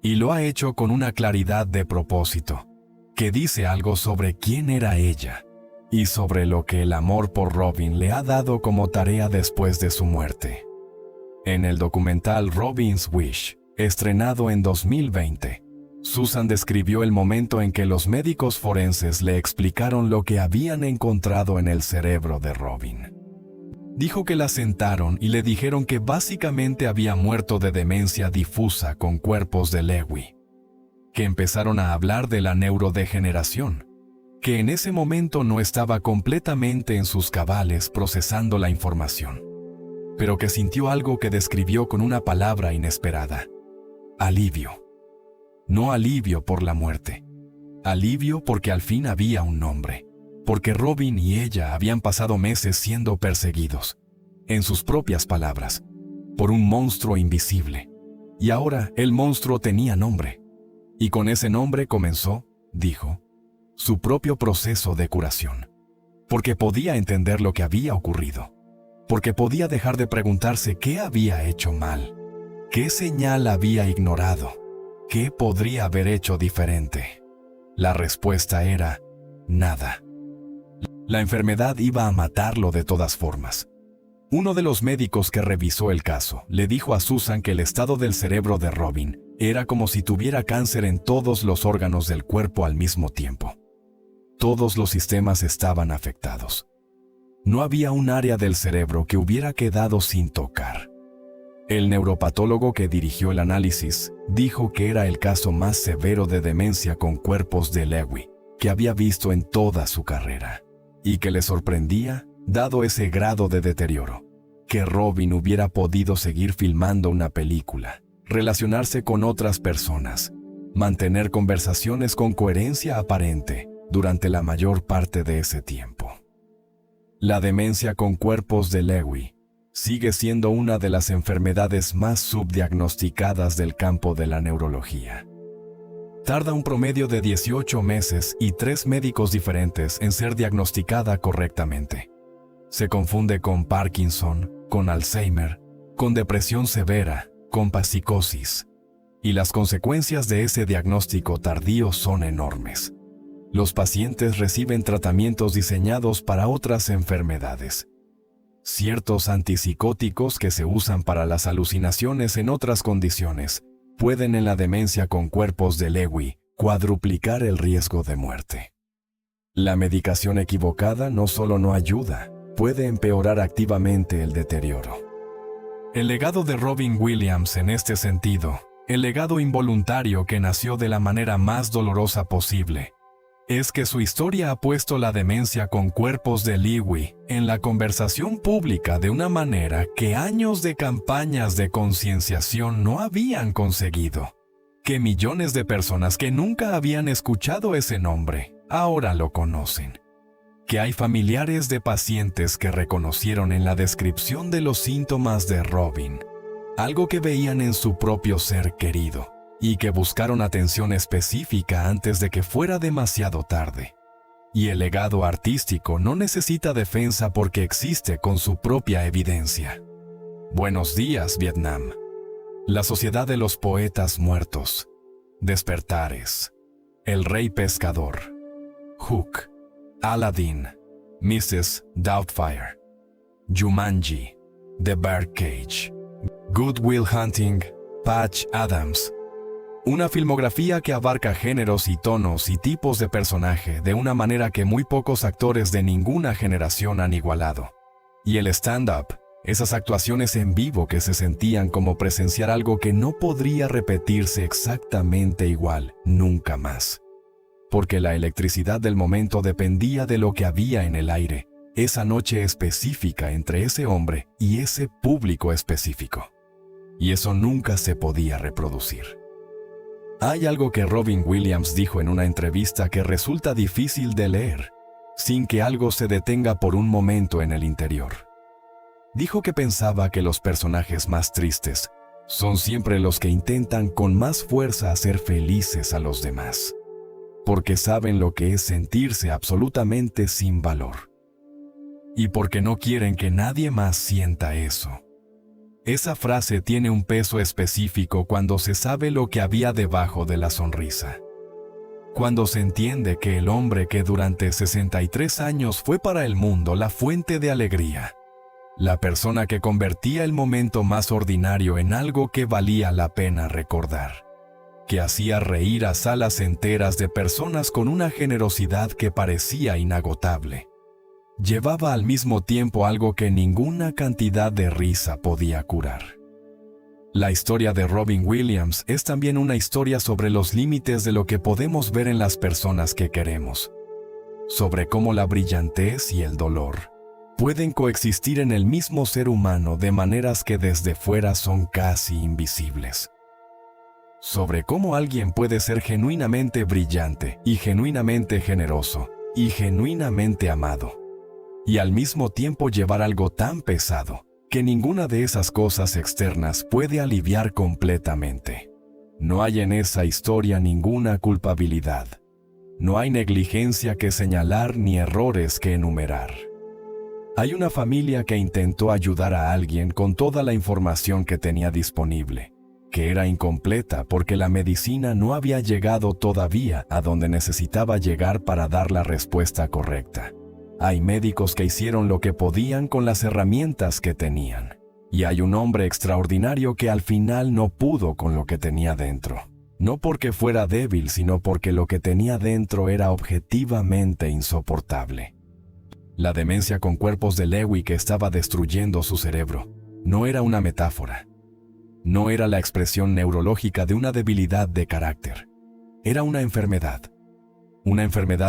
Y lo ha hecho con una claridad de propósito, que dice algo sobre quién era ella y sobre lo que el amor por Robin le ha dado como tarea después de su muerte. En el documental Robin's Wish, estrenado en 2020, Susan describió el momento en que los médicos forenses le explicaron lo que habían encontrado en el cerebro de Robin. Dijo que la sentaron y le dijeron que básicamente había muerto de demencia difusa con cuerpos de Lewy, que empezaron a hablar de la neurodegeneración, que en ese momento no estaba completamente en sus cabales procesando la información, pero que sintió algo que describió con una palabra inesperada: alivio. No alivio por la muerte, alivio porque al fin había un nombre, porque Robin y ella habían pasado meses siendo perseguidos, en sus propias palabras, por un monstruo invisible, y ahora el monstruo tenía nombre, y con ese nombre comenzó, dijo, su propio proceso de curación, porque podía entender lo que había ocurrido, porque podía dejar de preguntarse qué había hecho mal, qué señal había ignorado, ¿qué podría haber hecho diferente? La respuesta era nada. La enfermedad iba a matarlo de todas formas. Uno de los médicos que revisó el caso le dijo a Susan que el estado del cerebro de Robin era como si tuviera cáncer en todos los órganos del cuerpo al mismo tiempo. Todos los sistemas estaban afectados. No había un área del cerebro que hubiera quedado sin tocar. El neuropatólogo que dirigió el análisis dijo que era el caso más severo de demencia con cuerpos de Lewy que había visto en toda su carrera, y que le sorprendía, dado ese grado de deterioro, que Robin hubiera podido seguir filmando una película, relacionarse con otras personas, mantener conversaciones con coherencia aparente durante la mayor parte de ese tiempo. La demencia con cuerpos de Lewy sigue siendo una de las enfermedades más subdiagnosticadas del campo de la neurología. Tarda un promedio de 18 meses y 3 médicos diferentes en ser diagnosticada correctamente. Se confunde con Parkinson, con Alzheimer, con depresión severa, con psicosis. Y las consecuencias de ese diagnóstico tardío son enormes. Los pacientes reciben tratamientos diseñados para otras enfermedades. Ciertos antipsicóticos que se usan para las alucinaciones en otras condiciones pueden en la demencia con cuerpos de Lewy cuadruplicar el riesgo de muerte. La medicación equivocada no solo no ayuda, puede empeorar activamente el deterioro. El legado de Robin Williams en este sentido, el legado involuntario que nació de la manera más dolorosa posible, es que su historia ha puesto la demencia con cuerpos de Lewy en la conversación pública de una manera que años de campañas de concienciación no habían conseguido. Que millones de personas que nunca habían escuchado ese nombre, ahora lo conocen. Que hay familiares de pacientes que reconocieron en la descripción de los síntomas de Robin algo que veían en su propio ser querido, y que buscaron atención específica antes de que fuera demasiado tarde. Y el legado artístico no necesita defensa porque existe con su propia evidencia. Buenos días, Vietnam. La Sociedad de los Poetas Muertos. Despertares. El Rey Pescador. Hook. Aladdin. Mrs. Doubtfire. Jumanji. The Birdcage. Good Will Hunting. Patch Adams. Una filmografía que abarca géneros y tonos y tipos de personaje de una manera que muy pocos actores de ninguna generación han igualado. Y el stand-up, esas actuaciones en vivo que se sentían como presenciar algo que no podría repetirse exactamente igual nunca más. Porque la electricidad del momento dependía de lo que había en el aire, esa noche específica entre ese hombre y ese público específico. Y eso nunca se podía reproducir. Hay algo que Robin Williams dijo en una entrevista que resulta difícil de leer, sin que algo se detenga por un momento en el interior. Dijo que pensaba que los personajes más tristes son siempre los que intentan con más fuerza hacer felices a los demás, porque saben lo que es sentirse absolutamente sin valor. Y porque no quieren que nadie más sienta eso. Esa frase tiene un peso específico cuando se sabe lo que había debajo de la sonrisa. Cuando se entiende que el hombre que durante 63 años fue para el mundo la fuente de alegría, la persona que convertía el momento más ordinario en algo que valía la pena recordar, que hacía reír a salas enteras de personas con una generosidad que parecía inagotable, llevaba al mismo tiempo algo que ninguna cantidad de risa podía curar. La historia de Robin Williams es también una historia sobre los límites de lo que podemos ver en las personas que queremos, sobre cómo la brillantez y el dolor pueden coexistir en el mismo ser humano de maneras que desde fuera son casi invisibles, sobre cómo alguien puede ser genuinamente brillante y genuinamente generoso y genuinamente amado, y al mismo tiempo llevar algo tan pesado que ninguna de esas cosas externas puede aliviar completamente. No hay en esa historia ninguna culpabilidad. No hay negligencia que señalar ni errores que enumerar. Hay una familia que intentó ayudar a alguien con toda la información que tenía disponible, que era incompleta porque la medicina no había llegado todavía a donde necesitaba llegar para dar la respuesta correcta. Hay médicos que hicieron lo que podían con las herramientas que tenían. Y hay un hombre extraordinario que al final no pudo con lo que tenía dentro. No porque fuera débil, sino porque lo que tenía dentro era objetivamente insoportable. La demencia con cuerpos de Lewy que estaba destruyendo su cerebro no era una metáfora. no era la expresión neurológica de una debilidad de carácter. Era una enfermedad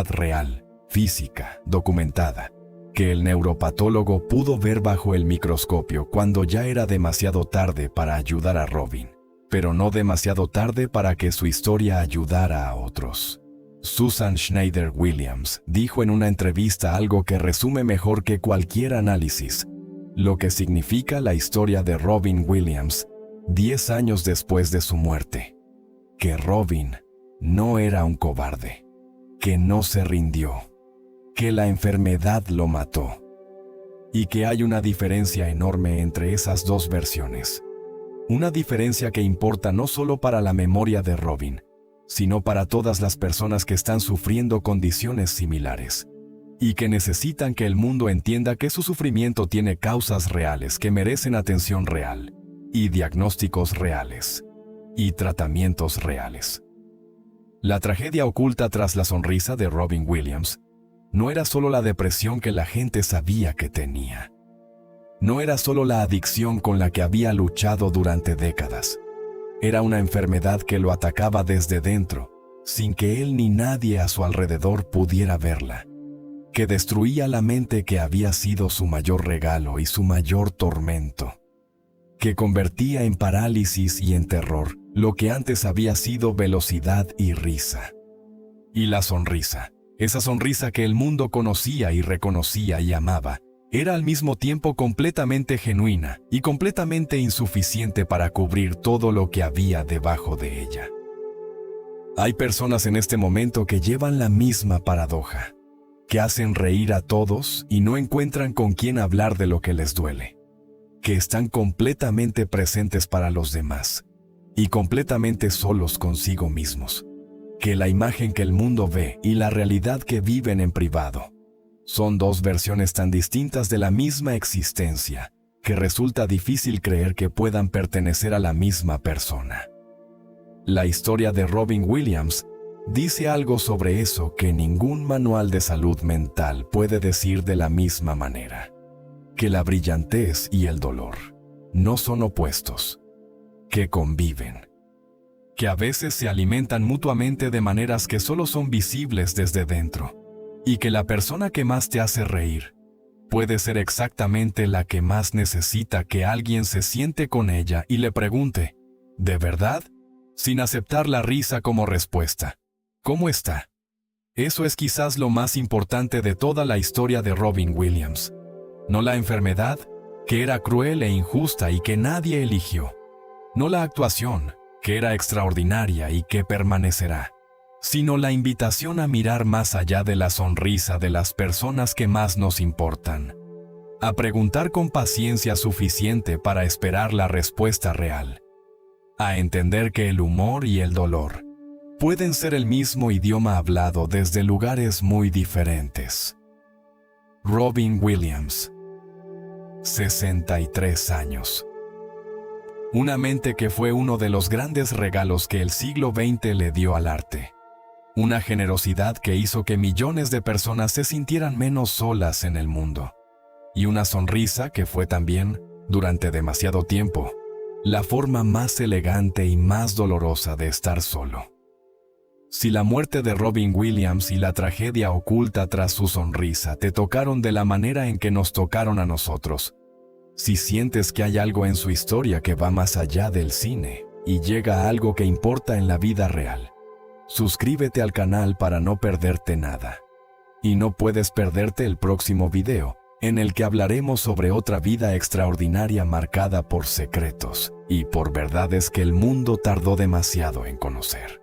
real, física, documentada, que el neuropatólogo pudo ver bajo el microscopio cuando ya era demasiado tarde para ayudar a Robin, pero no demasiado tarde para que su historia ayudara a otros. Susan Schneider Williams dijo en una entrevista algo que resume mejor que cualquier análisis lo que significa la historia de Robin Williams 10 años después de su muerte: que Robin no era un cobarde, que no se rindió, que la enfermedad lo mató, y que hay una diferencia enorme entre esas dos versiones. Una diferencia que importa no solo para la memoria de Robin, sino para todas las personas que están sufriendo condiciones similares, y que necesitan que el mundo entienda que su sufrimiento tiene causas reales que merecen atención real, y diagnósticos reales, y tratamientos reales. La tragedia oculta tras la sonrisa de Robin Williams no era solo la depresión que la gente sabía que tenía. No era solo la adicción con la que había luchado durante décadas. Era una enfermedad que lo atacaba desde dentro, sin que él ni nadie a su alrededor pudiera verla, que destruía la mente que había sido su mayor regalo y su mayor tormento, que convertía en parálisis y en terror lo que antes había sido velocidad y risa. Y la sonrisa, esa sonrisa que el mundo conocía y reconocía y amaba, era al mismo tiempo completamente genuina y completamente insuficiente para cubrir todo lo que había debajo de ella. Hay personas en este momento que llevan la misma paradoja, que hacen reír a todos y no encuentran con quién hablar de lo que les duele, que están completamente presentes para los demás y completamente solos consigo mismos, que la imagen que el mundo ve y la realidad que viven en privado son dos versiones tan distintas de la misma existencia que resulta difícil creer que puedan pertenecer a la misma persona. La historia de Robin Williams dice algo sobre eso que ningún manual de salud mental puede decir de la misma manera: que la brillantez y el dolor no son opuestos, que conviven, que a veces se alimentan mutuamente de maneras que solo son visibles desde dentro, y que la persona que más te hace reír puede ser exactamente la que más necesita que alguien se siente con ella y le pregunte, ¿de verdad?, sin aceptar la risa como respuesta: ¿cómo está? Eso es quizás lo más importante de toda la historia de Robin Williams. No la enfermedad, que era cruel e injusta y que nadie eligió. No la actuación, que era extraordinaria y que permanecerá, sino la invitación a mirar más allá de la sonrisa de las personas que más nos importan, a preguntar con paciencia suficiente para esperar la respuesta real, a entender que el humor y el dolor pueden ser el mismo idioma hablado desde lugares muy diferentes. Robin Williams, 63 años. Una mente que fue uno de los grandes regalos que el siglo XX le dio al arte. Una generosidad que hizo que millones de personas se sintieran menos solas en el mundo. Y una sonrisa que fue también, durante demasiado tiempo, la forma más elegante y más dolorosa de estar solo. Si la muerte de Robin Williams y la tragedia oculta tras su sonrisa te tocaron de la manera en que nos tocaron a nosotros, si sientes que hay algo en su historia que va más allá del cine y llega a algo que importa en la vida real, suscríbete al canal para no perderte nada. Y no puedes perderte el próximo video, en el que hablaremos sobre otra vida extraordinaria marcada por secretos y por verdades que el mundo tardó demasiado en conocer.